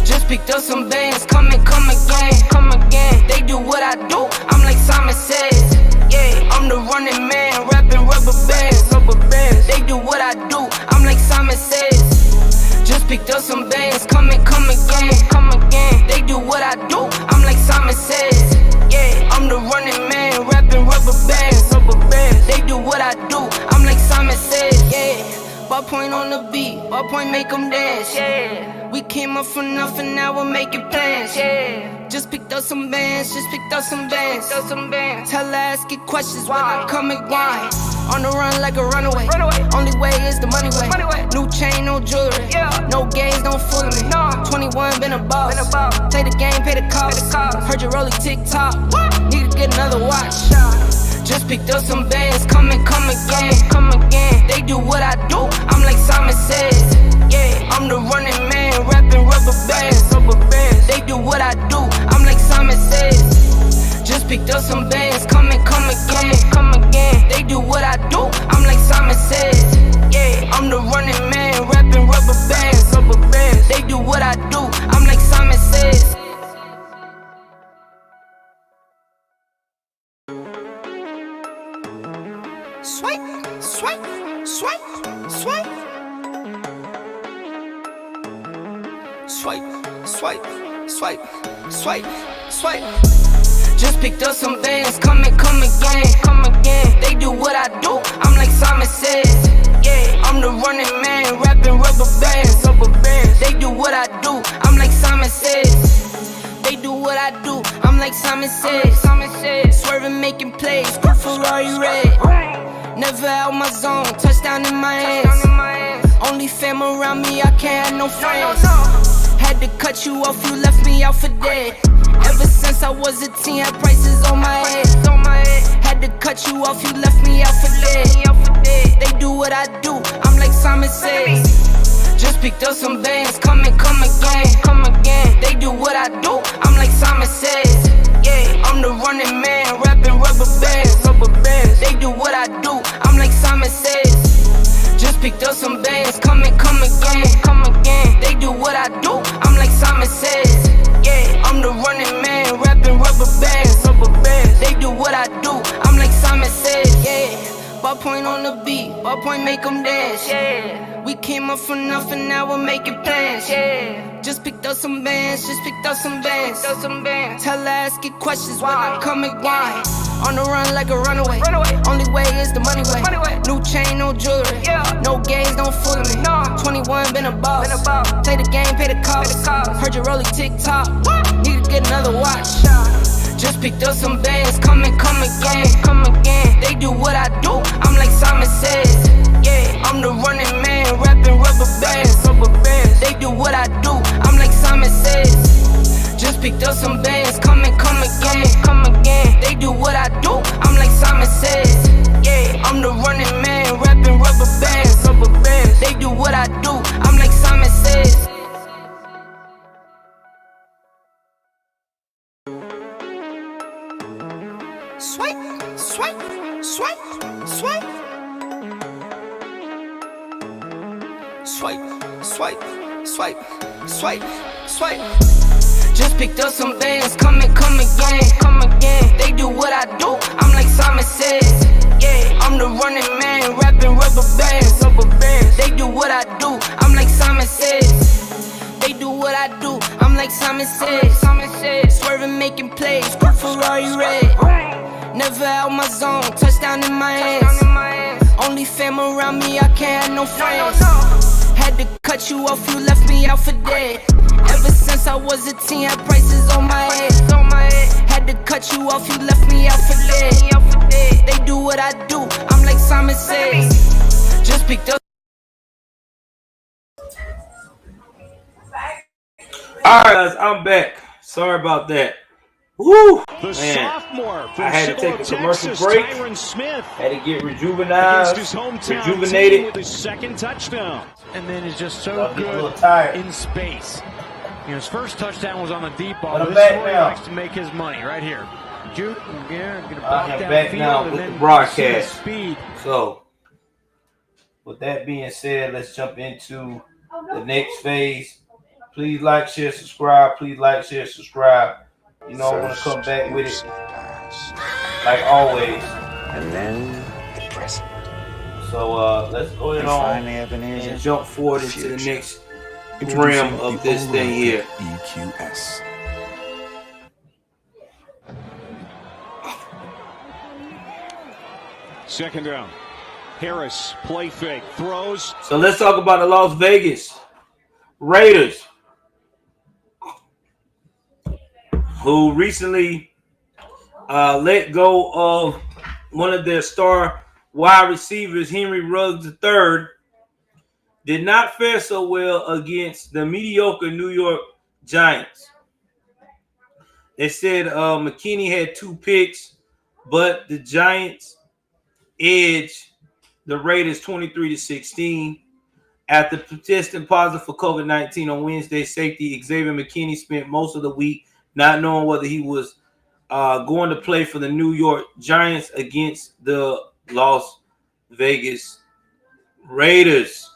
Just picked up some bands, come again. They do what I do, I'm like Simon Says. what I do, I'm like Simon Says. Just picked up some bands, come again. They do what I do, I'm like Simon Says. Yeah, I'm the running man, rapping rubber bands. They do what I do, I'm like Simon Says. Yeah, ballpoint on the beat, ballpoint make them dance. Yeah, we came up from nothing, now we're making plans. Yeah, just picked up some bands, Tell her ask it questions when I come and grind. On the run like a runaway. Only way is the money way. New chain, no jewelry. No games, don't fool me. 21, been a boss. Play the game, pay the cost. Heard you rolling TikTok. Need to get another watch. Just picked up some bands, come again. They do what I do, I'm like Simon Says. Yeah, I'm the running man, rapping rubber bands. They do what I do, I'm like Simon Says. Just picked up some bands, come again. They do what I do, I'm like Simon Says. Yeah, I'm the running man, rapping rubber bands. They do what I do, I'm like Simon Says. Swipe. Just picked up some bands, come again. They do what I do, I'm like Simon Says. Yeah, I'm the running man, rapping rubber bands. They do what I do, I'm like Simon Says. They do what I do, I'm like Simon Says. Swerving, making plays, good Ferrari red. Never out my zone, touchdown in my hands. Only fam around me, I can't have no friends. Had to cut you off, you left me out for dead. Ever since I was a teen, had prices on my head. Had to cut you off, you left me out for dead. They do what I do, I'm like Simon Says. Just picked up some bands, come again. They do what I do, I'm like Simon Says. Yeah, I'm the running man, rapping rubber bands. They do what I do, I'm like Simon Says. Just picked up some bands, come again. They do what I do, I'm like Simon Says. Yeah, I'm the running man, rapping rubber bands. They do what I do, I'm like Simon Says. Yeah, ballpoint on the beat, ballpoint make them dance. Yeah, we came up from nothing, now we're making plans. Yeah, just picked up some bands, Tell her ask it questions when I come and grind. On the run like a runaway. Only way is the money way. New chain, no jewelry. No games, don't fool me. 21, been a boss. Play the game, pay the cost. Heard you rolling TikTok. Need to get another watch. Just picked up some bands, come again. They do what I do, I'm like Simon Says. Yeah, I'm the running man, rapping rubber bands. They do what I do, I'm like Simon Says. Just picked up some bands, come again. They do what I do, I'm like Simon Says. Yeah, I'm the running man, rapping rubber bands. They do what I do, I'm like Simon Says. Swipe. Just picked up some bands, come again. They do what I do, I'm like Simon Says. Yeah, I'm the running man, rapping rubber bands. They do what I do, I'm like Simon Says. They do what I do, I'm like Simon Says. Swerving, making plays, good Ferrari red. Never out my zone, touchdown in my hands. Only fam around me, I can't have no friends. Had to cut you off, you left me out for dead. Ever since I was a teen, had prices on my head. Had to cut you off, you left me out for dead. They do what I do, I'm like Simon Says. Just picked up. Alright guys, I'm back. Sorry about that. Woo! The Man, sophomore from I had to take a commercial Texas, break. Tyron Smith Had to get rejuvenated, against his hometown rejuvenated. team with his second touchdown. And then is just so I'm getting a little good tired. in space. You know, his first touchdown was on the deep ball. But I'm This is back where he now. likes to make his money, right here. Juke, yeah, gonna I pop am down back field now and with then the broadcast. see the speed. So, with that being said, let's jump into the next phase. Please like, share, subscribe. Please like, share, subscribe. You know, I want to come back with it like always. And then the present. So let's go ahead on and jump forward into the next realm of this thing here. EQS. Second down. Harris, play fake, throws. So let's talk about the Las Vegas Raiders, who recently let go of one of their star wide receivers, Henry Ruggs III. Did not fare so well against the mediocre New York Giants. They said McKinney had 2 picks, but the Giants edged the Raiders 23-16. After testing positive for COVID-19 on Wednesday, safety Xavier McKinney spent most of the week not knowing whether he was going to play for the New York Giants against the Las Vegas Raiders.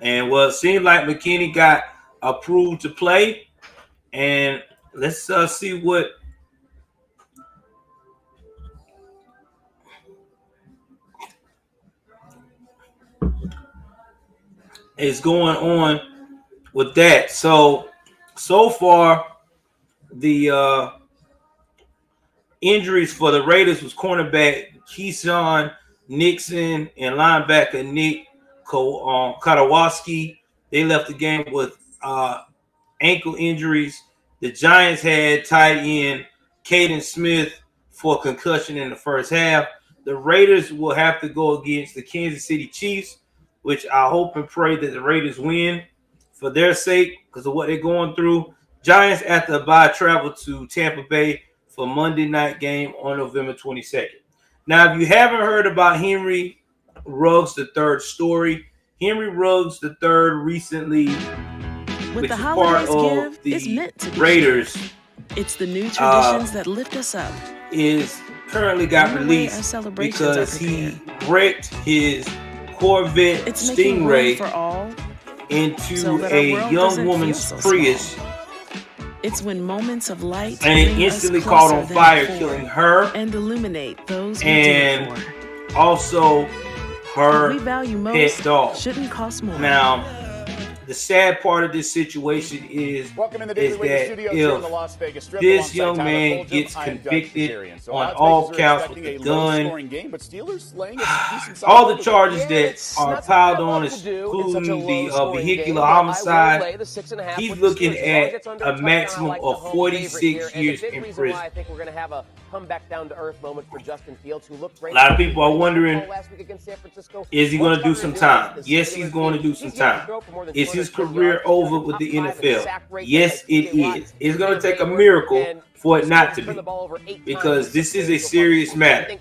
And well, it seemed like McKinney got approved to play. And let's see what is going on with that. So far, the injuries for the Raiders was cornerback Keyshawn Nixon and linebacker Nick Kotowski. They left the game with ankle injuries. The Giants had tight end Caden Smith for concussion in the first half. The Raiders will have to go against the Kansas City Chiefs, which I hope and pray that the Raiders win for their sake because of what they're going through. Giants, after a bye, travel to Tampa Bay for Monday night game on November 22nd. Now, if you haven't heard about Henry Ruggs III story, Henry Ruggs III recently, which is part of the Raiders, it's the new traditions that lift us up. Is currently got released because he wrecked his Corvette Stingray into a young woman's Prius. It's when moments of light and it instantly caught on fire, killing her and illuminate those and also her pet dog. Shouldn't cost more. Now, the sad part of this situation is that if this young man gets convicted on all counts with the gun, all the charges that are piled on, including the vehicular homicide, he's looking at a maximum of 46 years in prison. I think we're going to have a come back down to earth moment for Justin Fields, who looked great. A lot of people are wondering, is he going to do some time? Yes, he's going to do some time. Is his career over with the NFL? Yes, it is. It's going to take a miracle for it not to be, because this is a serious matter.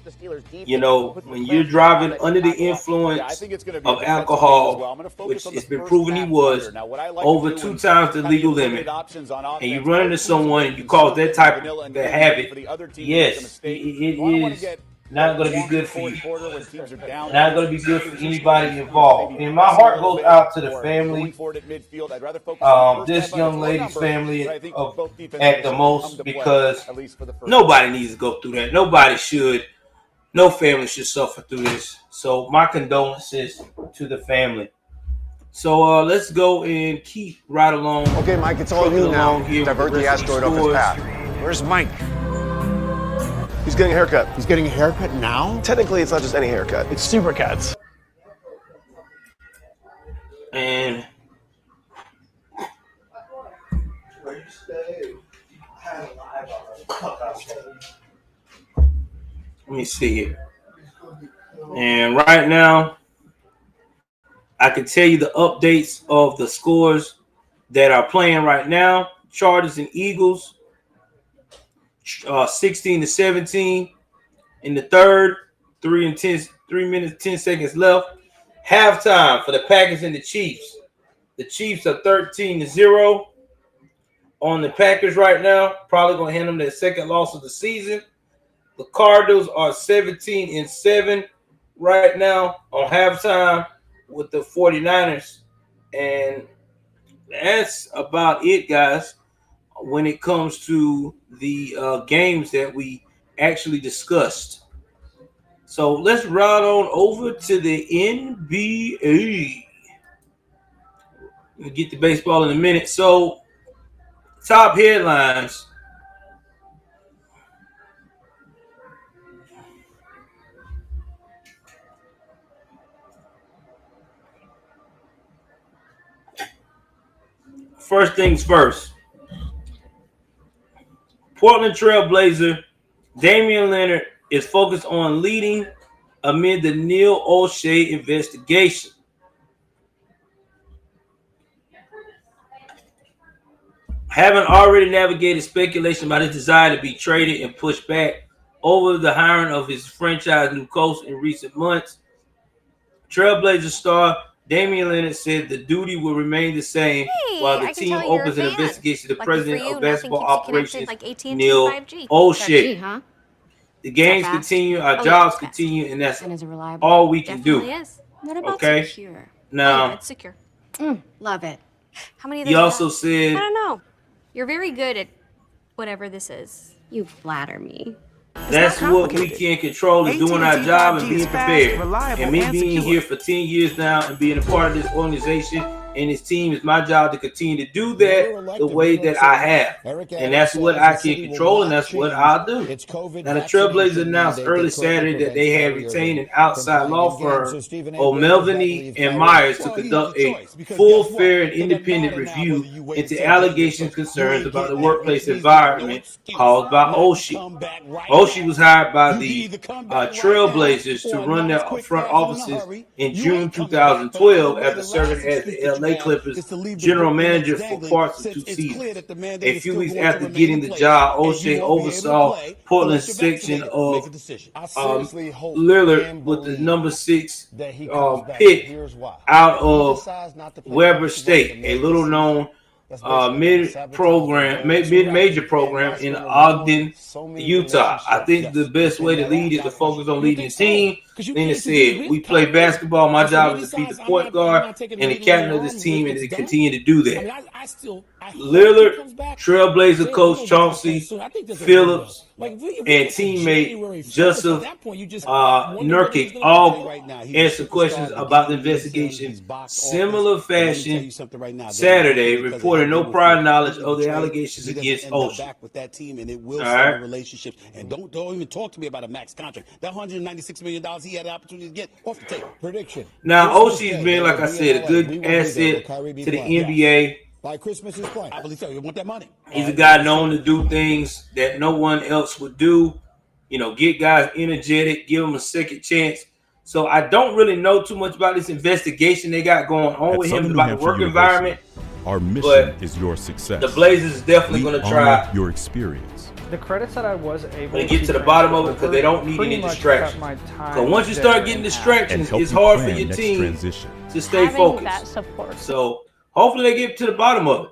You know, when you're driving under the influence of alcohol, which it's been proven he was, over 2 times the legal limit, and you run into someone and you cause that type of havoc, yes, it is not going to be good for you. Not going to be good for anybody involved. And my heart goes out to the family, this young lady's family at the most, because nobody needs to go through that. Nobody should. No family should suffer through this. So my condolences to the family. So let's go and keep right along. Okay, Mike, it's all you now. Divert the asteroid off his path. Where's Mike? He's getting a haircut. He's getting a haircut now? Technically, it's not just any haircut. It's Supercuts. And let me see here. And right now, I can tell you the updates of the scores that are playing right now. Chargers and Eagles, 16-17 in the third. 3 minutes 10 seconds left. Halftime for the Packers and the Chiefs. The Chiefs are 13-0 on the Packers right now. Probably going to hand them their second loss of the season. The Cardinals are 17-7 right now on halftime with the 49ers. And that's about it, guys, when it comes to the games that we actually discussed. So let's ride on over to the NBA. We'll get to baseball in a minute. So, top headlines. First things first. Portland Trail Blazer Damian Lillard is focused on leading amid the Neil O'Shea investigation. Having already navigated speculation about his desire to be traded and pushed back over the hiring of his franchise new coach in recent months, Trailblazer star Damian Lillard said the duty will remain the same while the team opens an investigation to the president of basketball operations, Neil O'Shea. The games continue, our jobs continue, and that's all we can do. What about okay? secure? Now, it's secure. Love it. How many of he those also said, I don't know. You're very good at whatever this is. You flatter me. That's what we can control, is doing our job and being prepared. And me being here for 10 years now and being a part of this organization and his team, is my job to continue to do that the way that I have. And that's what I can control, and that's what I'll do. Now, the Trailblazers announced early Saturday that they had retained an outside law firm, O'Melveny and Myers, to conduct a full, fair, and independent review into allegations concerns about the workplace environment caused by O'Shea. O'Shea was hired by the Trailblazers to run their front offices in June 2012 after serving as the LA Clippers general manager for parts of 2 seasons. A few weeks after getting the job, O'Shea oversaw Portland's section of Lillard with the number 6 pick out of Weber State, a little-known mid-major program in Ogden, Utah. I think the best way to lead is to focus on leading the team. Then it said, we play basketball. My job is to be the point guard and the captain of this team, and to continue to do that. Lillard, Trailblazer coach Chauncey Phillips, and teammate Joseph Nurkic all answered questions about the investigation. Similar fashion Saturday, reported no prior knowledge of the allegations against O'Shea. All right. And don't even talk to me about a max contract. That $196 million he had the opportunity to get off the table. Prediction. Now, O'Shea's been, like I said, a good asset to the NBA. By Christmas is playing. I believe so. You want that money. He's a guy known to do things that no one else would do. You know, get guys energetic, give them a second chance. So I don't really know too much about this investigation they got going on with him, about the work environment. Our mission is your success. The Blazers is definitely going to try your experience. The credits that I was able to get to the bottom of it, because they don't need any distractions. Because once you start getting distractions, it's hard for your team to stay focused. So hopefully they get to the bottom of it.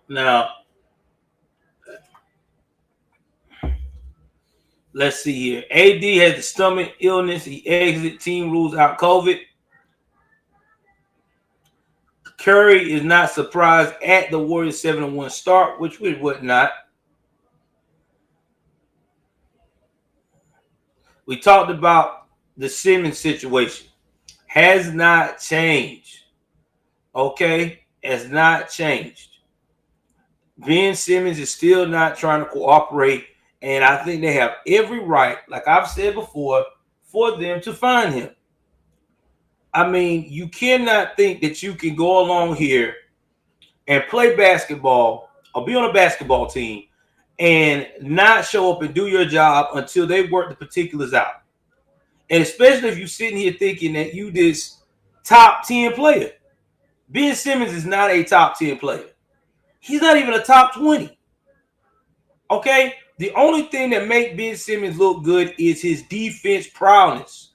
Now, let's see here. AD has the stomach illness. He exited, team rules out COVID. Curry is not surprised at the Warriors 7-1 start, which we would not. We talked about the Simmons situation. Has not changed. Okay? Has not changed. Ben Simmons is still not trying to cooperate, and I think they have every right, like I've said before, for them to find him. I mean, you cannot think that you can go along here and play basketball or be on a basketball team and not show up and do your job until they work the particulars out. And especially if you're sitting here thinking that you this top 10 player. Ben Simmons is not a top 10 player. He's not even a top 20. Okay? The only thing that makes Ben Simmons look good is his defense prowess.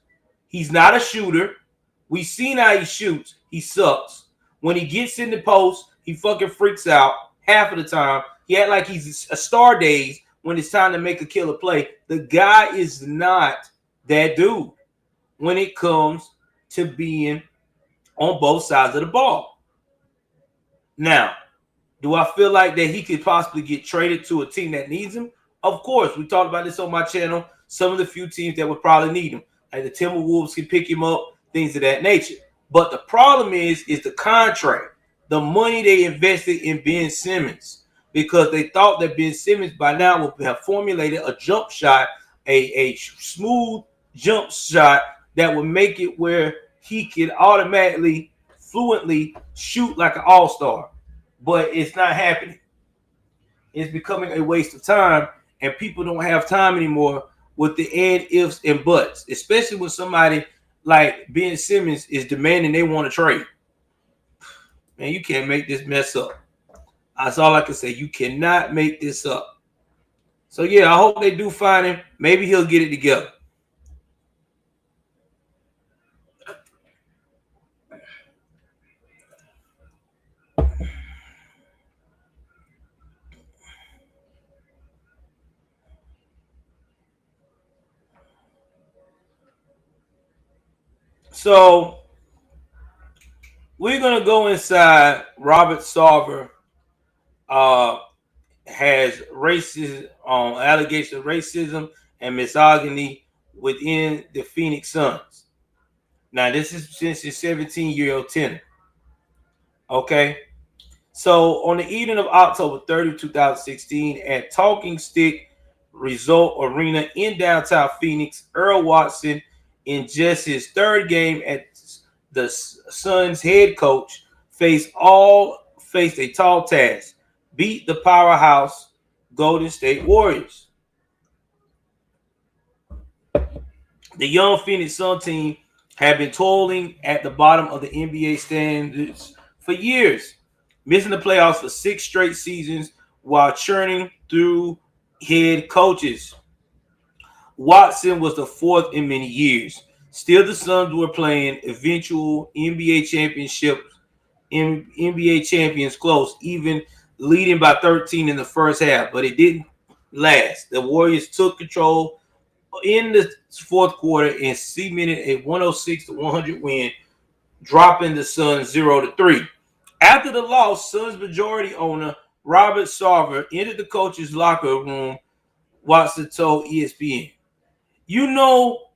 He's not a shooter. We've seen how he shoots. He sucks. When he gets in the post, he fucking freaks out half of the time. He act like he's a star days when it's time to make a killer play. The guy is not that dude when it comes to being on both sides of the ball. Now, do I feel like that he could possibly get traded to a team that needs him? Of course. We talked about this on my channel. Some of the few teams that would probably need him. Like the Timberwolves can pick him up, things of that nature. But the problem is the contract, the money they invested in Ben Simmons, because they thought that Ben Simmons by now would have formulated a jump shot, a smooth jump shot that would make it where he could automatically, fluently shoot like an all-star. But it's not happening. It's becoming a waste of time, and people don't have time anymore with the and, ifs, and buts, especially when somebody like Ben Simmons is demanding they want to trade. Man, you can't make this mess up. That's all I can say. You cannot make this up. So, yeah, I hope they do find him. Maybe he'll get it together. So, we're going to go inside. Robert Sarver has racist allegations of racism and misogyny within the Phoenix Suns. Now, this is since his 17-year-old tenure. Okay. So, on the evening of October 30, 2016, at Talking Stick Resort Arena in downtown Phoenix, Earl Watson, in just his third game at the Suns head coach, faced a tall task: beat the powerhouse Golden State Warriors. The young Phoenix Sun team had been toiling at the bottom of the NBA standards for years, missing the playoffs for 6 straight seasons while churning through head coaches. Watson was the fourth in many years. Still, the Suns were playing eventual NBA champions close, even leading by 13 in the first half, but it didn't last. The Warriors took control in the fourth quarter and cemented a 106-100 win, dropping the Suns 0-3. After the loss, Suns majority owner Robert Sarver entered the coach's locker room. Watson told ESPN, "You know,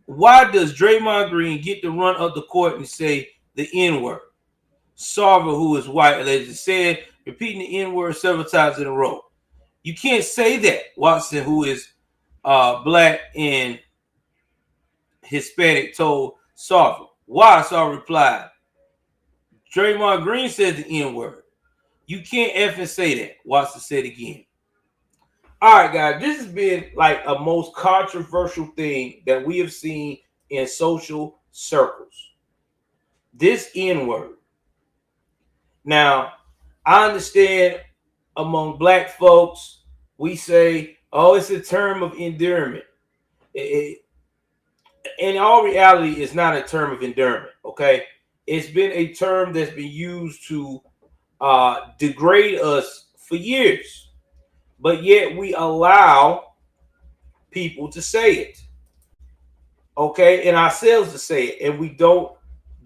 why does Draymond Green get to run up the court and say the N-word?" Sarver, who is white, allegedly said, repeating the N-word several times in a row. "You can't say that," Watson, who is black and Hispanic, told Sarver. "Why?" Sarver replied, "Draymond Green says the N-word. You can't effing say that," Watson said again. All right, guys, this has been like a most controversial thing that we have seen in social circles. This N-word. Now, I understand among black folks, we say, oh, it's a term of endearment. In all reality, it's not a term of endearment, okay? It's been a term that's been used to degrade us for years. But yet we allow people to say it, okay, and ourselves to say it, and we don't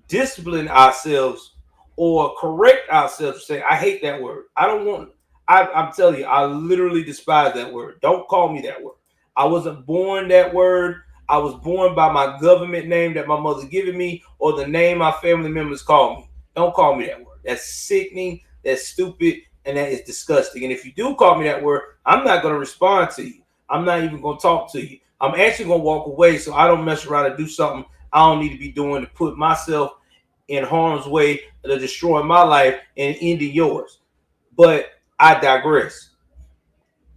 discipline ourselves or correct ourselves to say, I hate that word. I don't want, I'm telling you, I literally despise that word. Don't call me that word. I wasn't born that word. I was born by my government name that my mother's given me or the name my family members call me. Don't call me that word. That's sickening. That's stupid. And that is disgusting. And if you do call me that word, I'm not going to respond to you. I'm not even going to talk to you. I'm actually going to walk away so I don't mess around and do something I don't need to be doing to put myself in harm's way to destroy my life and ending yours. But I digress.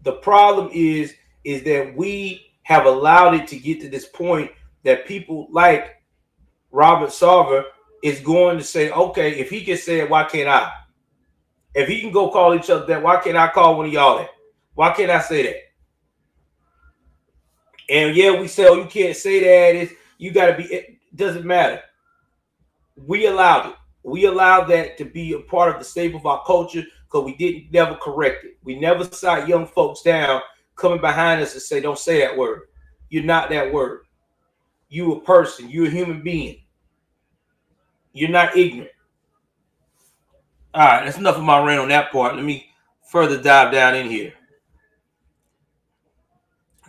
The problem is that we have allowed it to get to this point that people like Robert Sarver is going to say, okay, if he can say it, why can't I? If he can go call each other that, why can't I call one of y'all that? Why can't I say that? And yeah, we say, oh, you can't say that. You got to be, it doesn't matter. We allowed it. We allowed that to be a part of the staple of our culture because we never correct it. We never sat young folks down coming behind us and say, don't say that word. You're not that word. You a person. You're a human being. You're not ignorant. All right, that's enough of my rant on that part. Let me further dive down in here.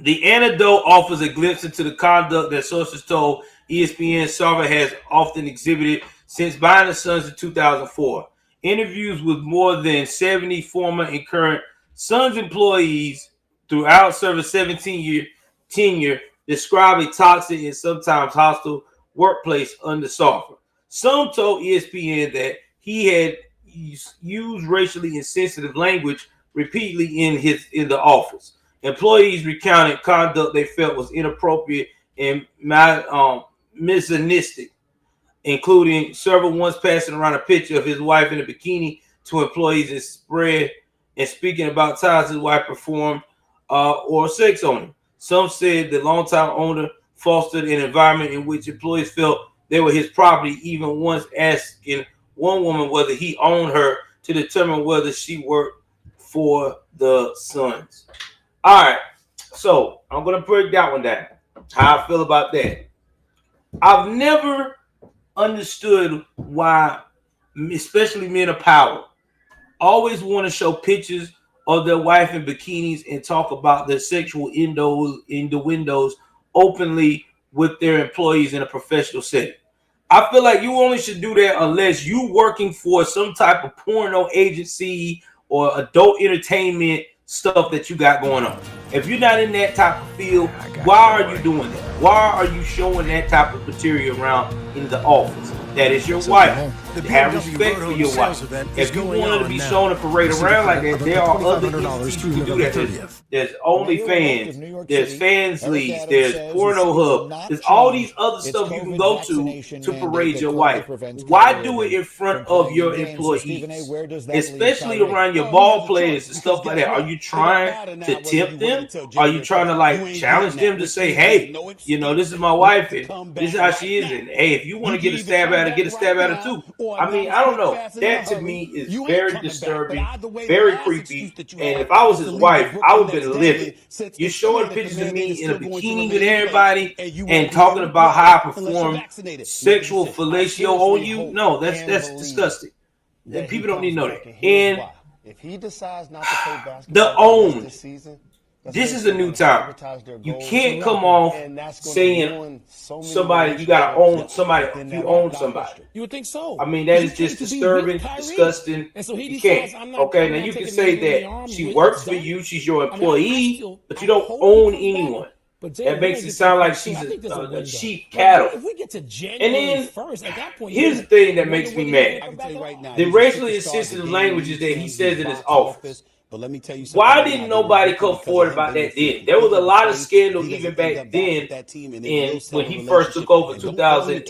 The anecdote offers a glimpse into the conduct that sources told ESPN Sarver has often exhibited since buying the Suns in 2004. Interviews with more than 70 former and current Suns employees throughout Sarver's 17-year tenure describe a toxic and sometimes hostile workplace under Sarver. Some told ESPN that he had used racially insensitive language repeatedly in the office. Employees recounted conduct they felt was inappropriate and misogynistic, including several once passing around a picture of his wife in a bikini to employees and speaking about times his wife performed or sex on him. Some said the longtime owner fostered an environment in which employees felt they were his property, even once asking one woman whether he owned her to determine whether she worked for the Suns. All right, so I'm going to break that one down, how I feel about that. I've never understood why, especially men of power, always want to show pictures of their wife in bikinis and talk about their sexual innuendos openly with their employees in a professional setting. I feel like you only should do that unless you're working for some type of porno agency or adult entertainment stuff that you got going on. If you're not in that type of field, why are you doing that? Why are you showing that type of material around in the office? That is your wife. Have respect for your wife. If you want her to be shown to parade around like that, there are other entities who can do that. There's OnlyFans, there's Fans Leagues, there's Porno Hub, there's all these other stuff you can go to parade your wife. Why do it in front of your employees, especially around your ball players and stuff like that? Are you trying to tempt them? Are you trying to like challenge them to say, hey, you know, this is my wife and this is how she is, and hey, if you want to get a stab at her, get a stab at her too. I mean, I don't know. That to me is very disturbing, very creepy. And if I was his wife, I would have been livid. You're showing pictures of me in a bikini with everybody and talking about how I perform sexual fellatio on you. No, that's disgusting. People don't need to know that. And if he decides not to play basketball this season, this is a new time. You can't come off saying somebody you gotta own somebody. You own somebody. You would think so. I mean, that is just disturbing, disgusting. You can't. Okay, now you can say that she works for you, she's your employee, but you don't own anyone. That makes it sound like she's a cheap cattle. If we get to January 1st, at that point, here's the thing that makes me mad. The racially insensitive languages that he says in his office. But let me tell you something. Why didn't nobody come forward about that then? There was a lot of scandal even back then when he first took over 2000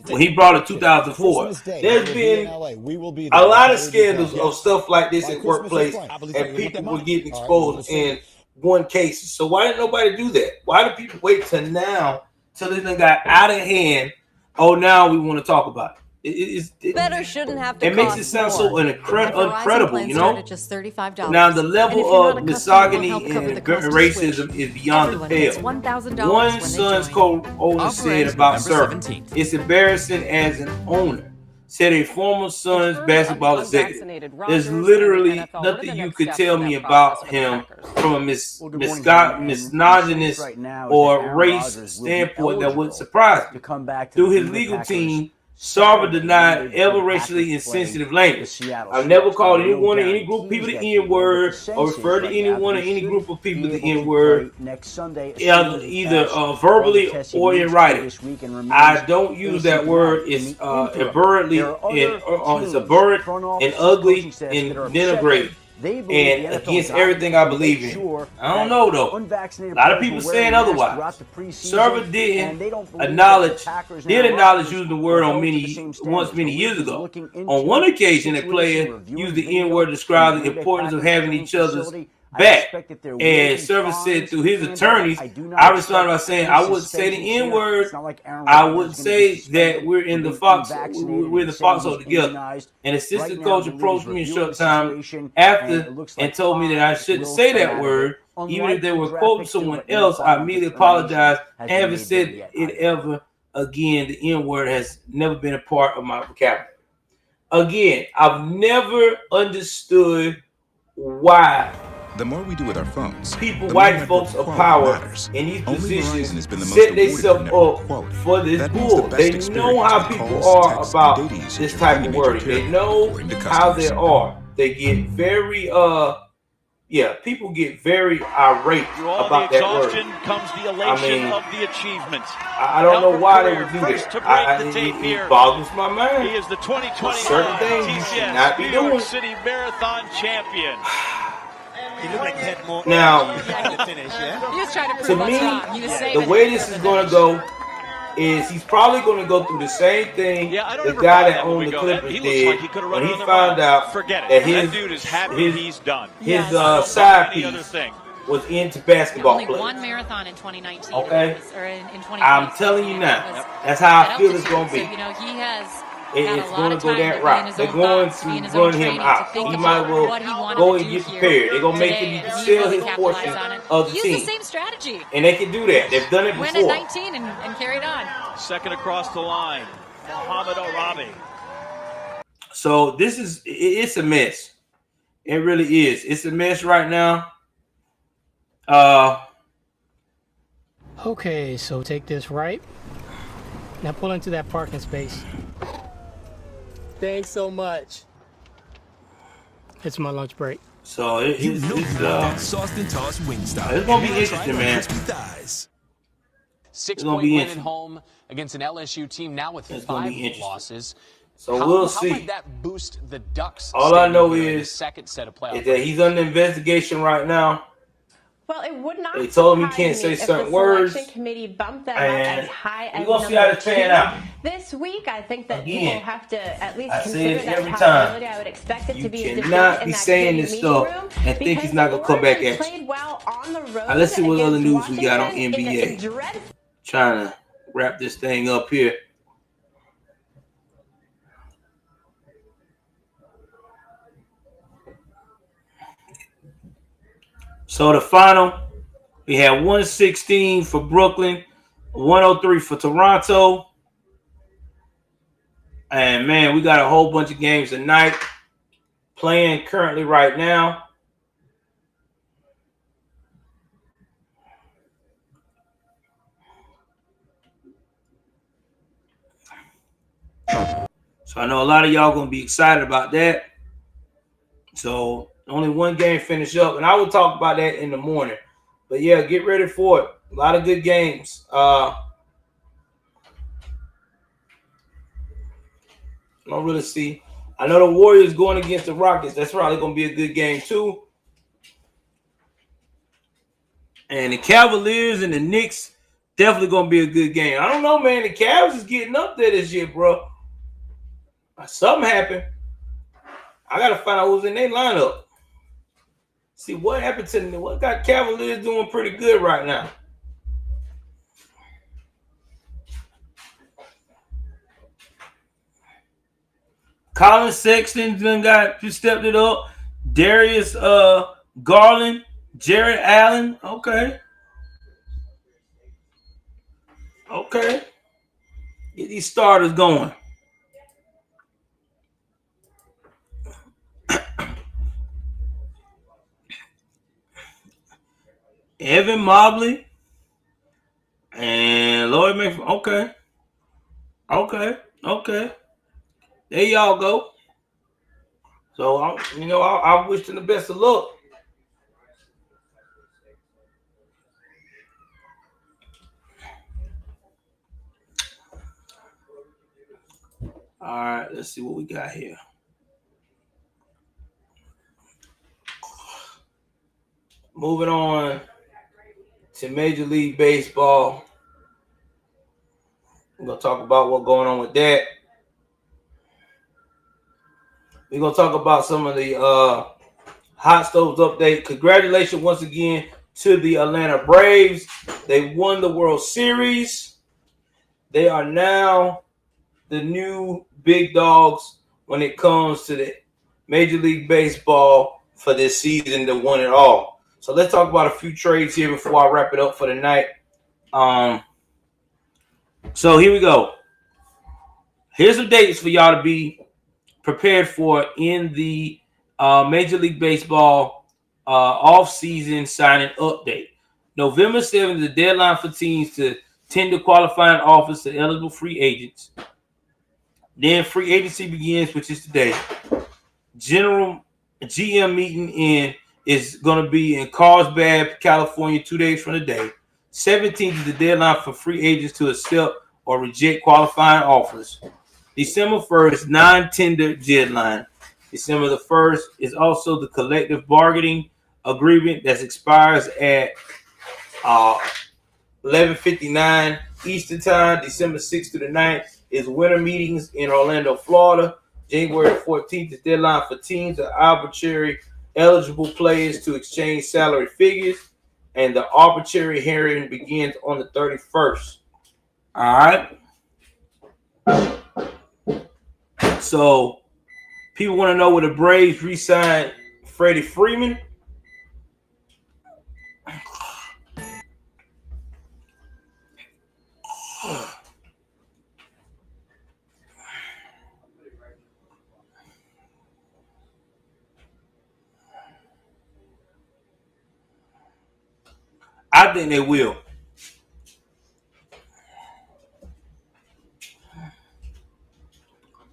when he brought it 2004. There's been a lot of scandals of stuff like this in workplace and people were getting exposed in one case. So why didn't nobody do that? Why do people wait till now till this thing got out of hand? Oh, now we want to talk about it. Better shouldn't have to. It makes it sound so incredible, you know. Just $35. Now the level of misogyny and racism is beyond the pale. One Suns co-owner said about Sarver, "It's embarrassing as an owner," said a former Suns basketball executive. There's literally nothing you could tell me about him from a misogynist or race standpoint that would surprise me. Through his legal team, Sarver denied ever racially insensitive language. I've never called anyone or any group of people the N-word or referred to anyone or any group of people the N-word, either verbally or in writing. I don't use that word. It's aberrantly it's aberrant and ugly and denigrating. And against everything I believe in. I don't know though. A lot of people saying otherwise. Sarver did acknowledge using the word many years ago. On one occasion, a player used the N-word to describe the importance of having each other's back. And Sarver said through his attorneys, I responded by saying I wouldn't say the N-word. I wouldn't say that we're in the foxhole together. An assistant coach approached me a short time after and told me that I shouldn't say that word. Even if they were quoting someone else, I immediately apologized and haven't said it ever again, the N word has never been a part of my vocabulary. Again, I've never understood why the more we do with our phones, people, white folks of power in these positions, set themselves up for this bull. They know how people are about this type of wording. They know how they are. They get very people get very irate about that word. Comes the elation of the achievement. I don't know why they would do that. It boggles my mind. He is the 2021 certain things you should not be doing. New York City Marathon champion. Now, to me, the way this is going to go is he's probably going to go through the same thing the guy that owned the Clippers did when he found out that his side piece was into basketball Only players. one marathon in 2019. Okay, or in 2020. I'm telling you now, that's how I feel it's going to be. So, you know, he has. It's going to go that route. They're going to run him out. He might as well go and get prepared. They're going to make him sell his portion of the team. Use the same strategy. And they can do that. They've done it before. Win at 19 and carried on. Second across the line, Muhammad Arabi. So it's a mess. It really is. It's a mess right now. Okay, so take this right. Now pull into that parking space. Thanks so much. It's my lunch break. So it's gonna be interesting, man. 6-point win at home against an LSU team now with 5 losses. So we'll see. How might that boost the Ducks? All I know is second set of playoffs. that he's under investigation right now. Well, it would not. They told him he can't say certain words. Committee bumped them and up as high as we're gonna see how this pan out. This week, I think that people have to at least I consider say it that every possibility. time. I would expect it You to be a cannot be saying this stuff and think he's not gonna come back at you. Well on the road. Now let's see what other news we got on NBA. Trying to wrap this thing up here. So the final, we had 116 for Brooklyn, 103 for Toronto. And man, we got a whole bunch of games tonight playing currently right now. So I know a lot of y'all going to be excited about that. So only one game finished up, and I will talk about that in the morning. But yeah, get ready for it. A lot of good games. I don't really see. I know the Warriors going against the Rockets. That's probably going to be a good game too. And the Cavaliers and the Knicks definitely going to be a good game. I don't know, man. The Cavs is getting up there this year, bro. Something happened. I got to find out who's in their lineup. See what happened to them. What got Cavaliers doing pretty good right now? Colin Sexton just stepped it up. Darius Garland, Jared Allen. Okay. Get these starters going. Evan Mobley and Lloyd McPherson. Okay. There y'all go. So, I wish them the best of luck. All right, let's see what we got here. Moving on to Major League Baseball. We're going to talk about what's going on with that. We're going to talk about some of the Hot Stoves update. Congratulations once again to the Atlanta Braves. They won the World Series. They are now the new big dogs when it comes to the Major League Baseball for this season to win it all. So let's talk about a few trades here before I wrap it up for the night. So here we go. Here's some dates for y'all to be prepared for in the Major League Baseball off-season signing update. November 7th is the deadline for teams to tender qualifying offers to eligible free agents. Then free agency begins, which is today. General GM meeting is going to be in Carlsbad, California, 2 days from today. 17th is the deadline for free agents to accept or reject qualifying offers. December 1st, non-tender deadline. December the 1st is also the collective bargaining agreement that expires at 11:59 Eastern Time. December 6th to the 9th is winter meetings in Orlando, Florida. January 14th is deadline for teams and arbitrary eligible players to exchange salary figures. And the arbitrary hearing begins on the 31st. All right. So people want to know where the Braves re-signed Freddie Freeman. I think they will.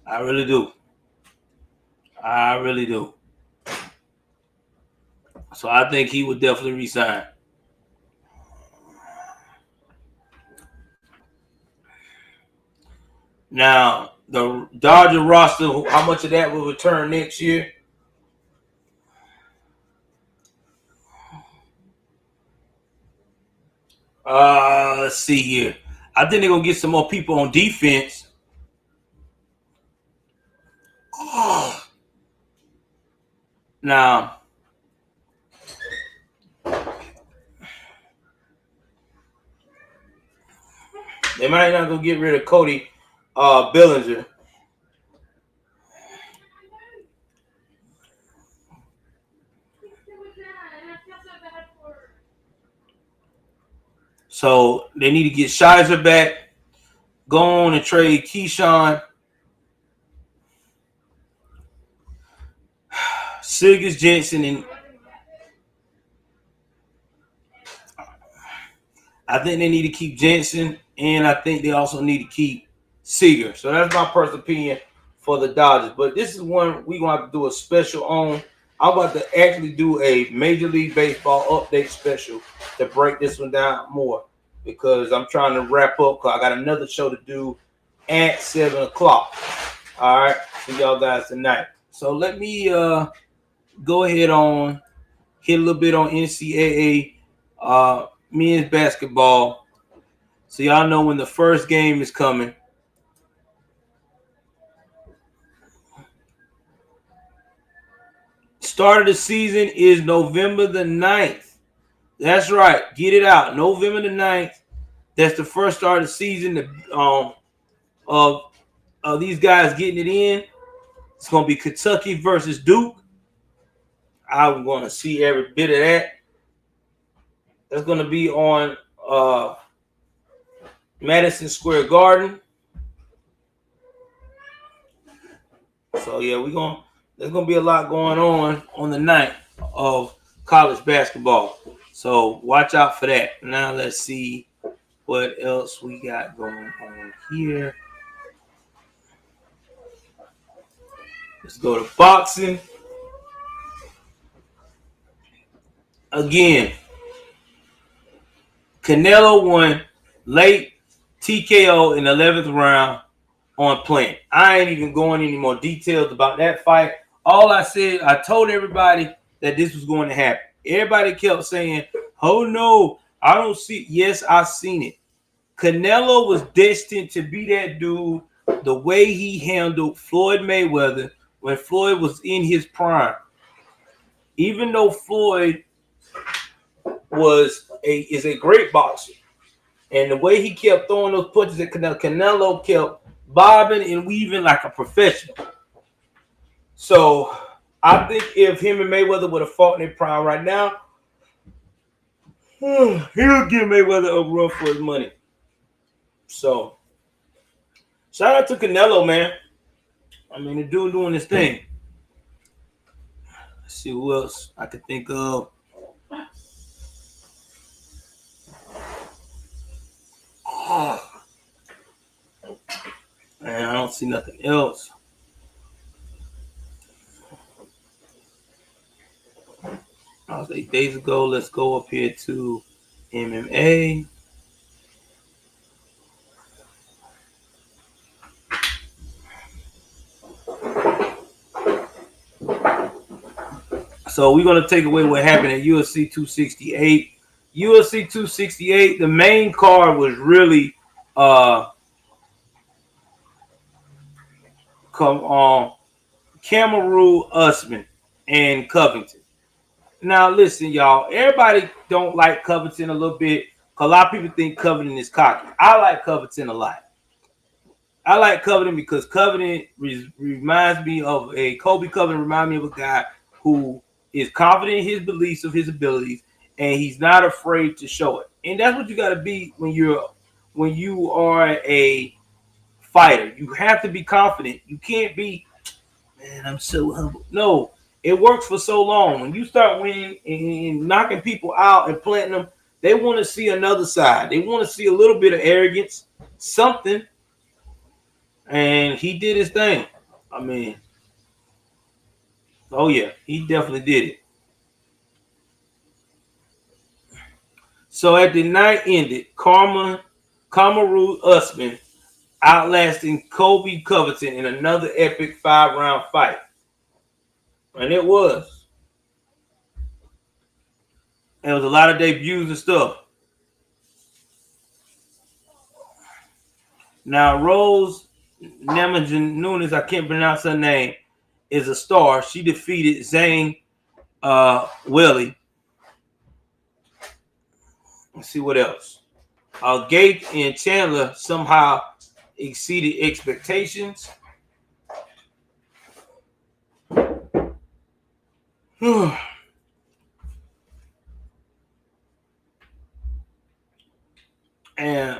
I really do. I really do. So I think he would definitely resign. Now, the Dodger roster, how much of that will return next year? Let's see here. I think they're going to get some more people on defense. Now, they might not go get rid of Cody Bellinger. So they need to get Shizer back, go on and trade Keyshawn, Sigurds Jensen, and I think they need to keep Jensen, and I think they also need to keep Seager. So that's my personal opinion for the Dodgers. But this is one we're going to have to do a special on. I'm about to actually do a Major League Baseball update special to break this one down more because I'm trying to wrap up because I got another show to do at 7 o'clock. All right. See y'all guys tonight. So let me go ahead on, hit a little bit on NCAA men's basketball. So y'all know when the first game is coming. Start of the season is November the 9th. That's right. Get it out. November the 9th. That's the first start of the season of these guys getting it in. It's going to be Kentucky versus Duke. I'm going to see every bit of that. That's going to be on Madison Square Garden. So, yeah, there's going to be a lot going on the night of college basketball. So, watch out for that. Now, let's see what else we got going on here. Let's go to boxing. Again, Canelo won late TKO in the 11th round on Plant. I ain't even going any more details about that fight. All I said, I told everybody that this was going to happen. Everybody kept saying, oh no, I don't see. Yes, I seen it. Canelo was destined to be that dude the way he handled Floyd Mayweather when Floyd was in his prime. Even though Floyd is a great boxer, and the way he kept throwing those punches at Canelo kept bobbing and weaving like a professional. So I think if him and Mayweather would have fought in their prime right now, he'll give Mayweather a run for his money. So Shout out to Canelo, man. I mean, the dude doing his thing. Let's see who else I could think of. Man, I don't see nothing else. I was 8 days ago. Let's go up here to MMA. So we're going to take away what happened at UFC 268. UFC 268, the main card was really Kamaru Usman and Covington. Now, listen, y'all. Everybody don't like Covington a little bit. A lot of people think Covington is cocky. I like Covington a lot. I like Covington because Covington reminds me of a Kobe Covington. Reminds me of a guy who is confident in his beliefs of his abilities, and he's not afraid to show it. And that's what you got to be when you are a fighter. You have to be confident. You can't be, man, I'm so humble. No, it works for so long. When you start winning and knocking people out and planting them, they want to see another side. They want to see a little bit of arrogance, something. And he did his thing. I mean, oh yeah, he definitely did it. So at the night ended, Kamaru Usman outlasting Kobe Covington in another epic 5-round fight. And it was. There was a lot of debuts and stuff. Now, Rose Namajunas, I can't pronounce her name, is a star. She defeated Zhang Weili. Let's see what else. Gate and Chandler somehow exceeded expectations. And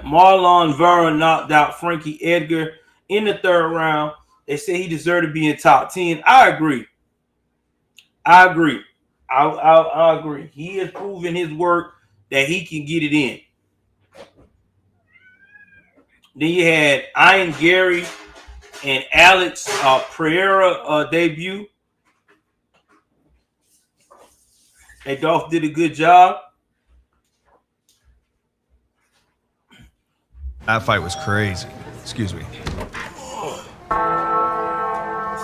Marlon Vera knocked out Frankie Edgar in the 3rd round. They say he deserved to be in top 10. I agree. I agree. He has proven his work that he can get it in. Then you had Ian Gary and Alex Pereira debut. Adolph did a good job. That fight was crazy. Excuse me.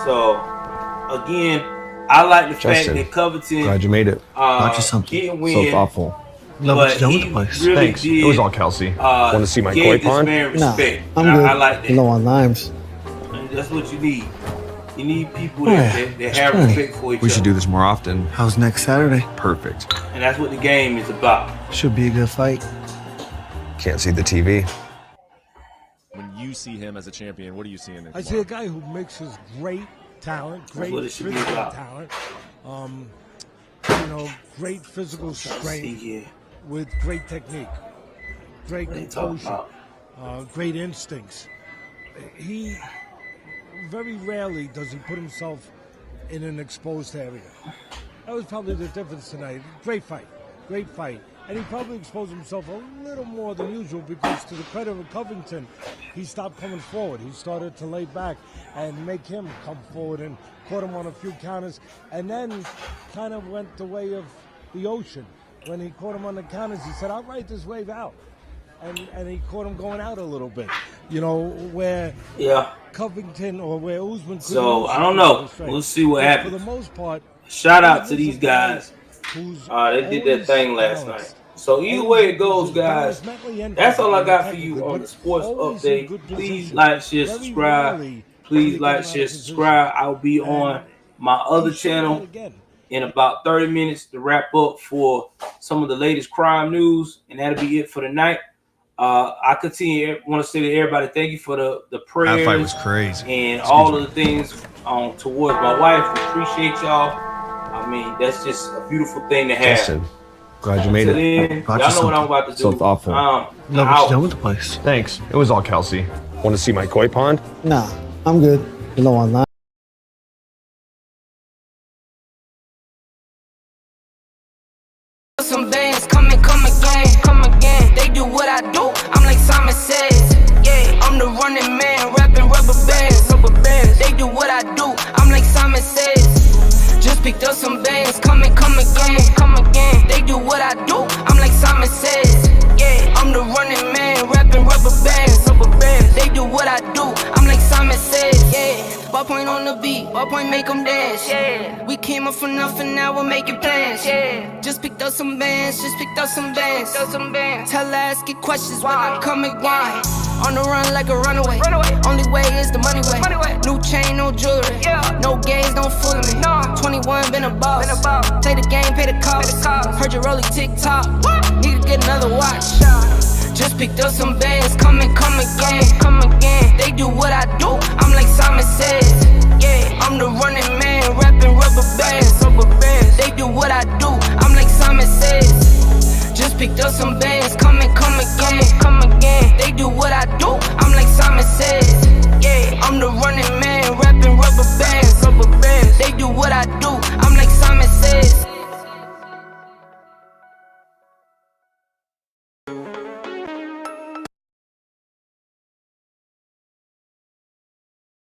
So, again, I like the fact that Covington Glad you made it. Not just something didn't win, so thoughtful. Love what you're doing with the place. Really Thanks. It was all Kelsey. Want to see my koi pond? Respect. I'm good. I like that. Low on limes. And that's what you need. You need people that have respect for each other. We should do this more often. How's next Saturday? Perfect. And that's what the game is about. Should be a good fight. Can't see the TV. When you see him as a champion, what do you see in him? I see a guy who mixes great talent, great physical talent, great physical strength with great technique, great composure, great instincts. He very rarely does he put himself in an exposed area. That was probably the difference tonight. Great fight. And he probably exposed himself a little more than usual because, to the credit of Covington, he stopped coming forward. He started to lay back and make him come forward and caught him on a few counters, and then kind of went the way of the ocean. When he caught him on the counters, he said, I'll ride this wave out. And he caught him going out a little bit. Where Covington or where Usman. So, I don't know. We'll see what happens. For the most part, shout out to these guys. They did their thing last night. So either way it goes, guys, that's all I got for you on the sports update. Please like, share, subscribe. Please like, share, subscribe. I'll be on my other channel in about 30 minutes to wrap up for some of the latest crime news, and that'll be it for the night. I want to say to everybody, thank you for the prayers. That fight was crazy. And all of the things towards my wife. We appreciate y'all. I mean, that's just a beautiful thing to have. Justin, glad you made it. Y'all know what I'm about to do. So thoughtful. Love what you're doing with the place. Thanks. It was all Kelsey. Want to see my koi pond? Nah, I'm good. You know I'm not. Some bands come again. They do what I do. I'm like Simon Says. Yeah, I'm the running man, rapping rubber bands. They do what I do. I'm like Simon Says. Just picked up some bands, come again. They do what I do. I'm like Simon Says. Yeah, I'm the running man, rapping rubber bands. They do what I do. I'm like Simon Says. Yeah, ballpoint on the beat, ballpoint make them dance. Yeah, we came up from nothing, now we're making plans. Yeah, just picked up some bands, Tell her ask get questions when I come and grind. On the run like a runaway. Only way is the money way. New chain, no jewelry. No games, don't fool me. 21, been a boss. Take the game, pay the cost. Heard you rolling TikTok. Need to get another watch. Just picked up some bands, come again. They do what I do. I'm like Simon Says. Yeah, I'm the running man, rapping rubber bands. They do what I do. I'm like Simon Says. Just picked up some bands.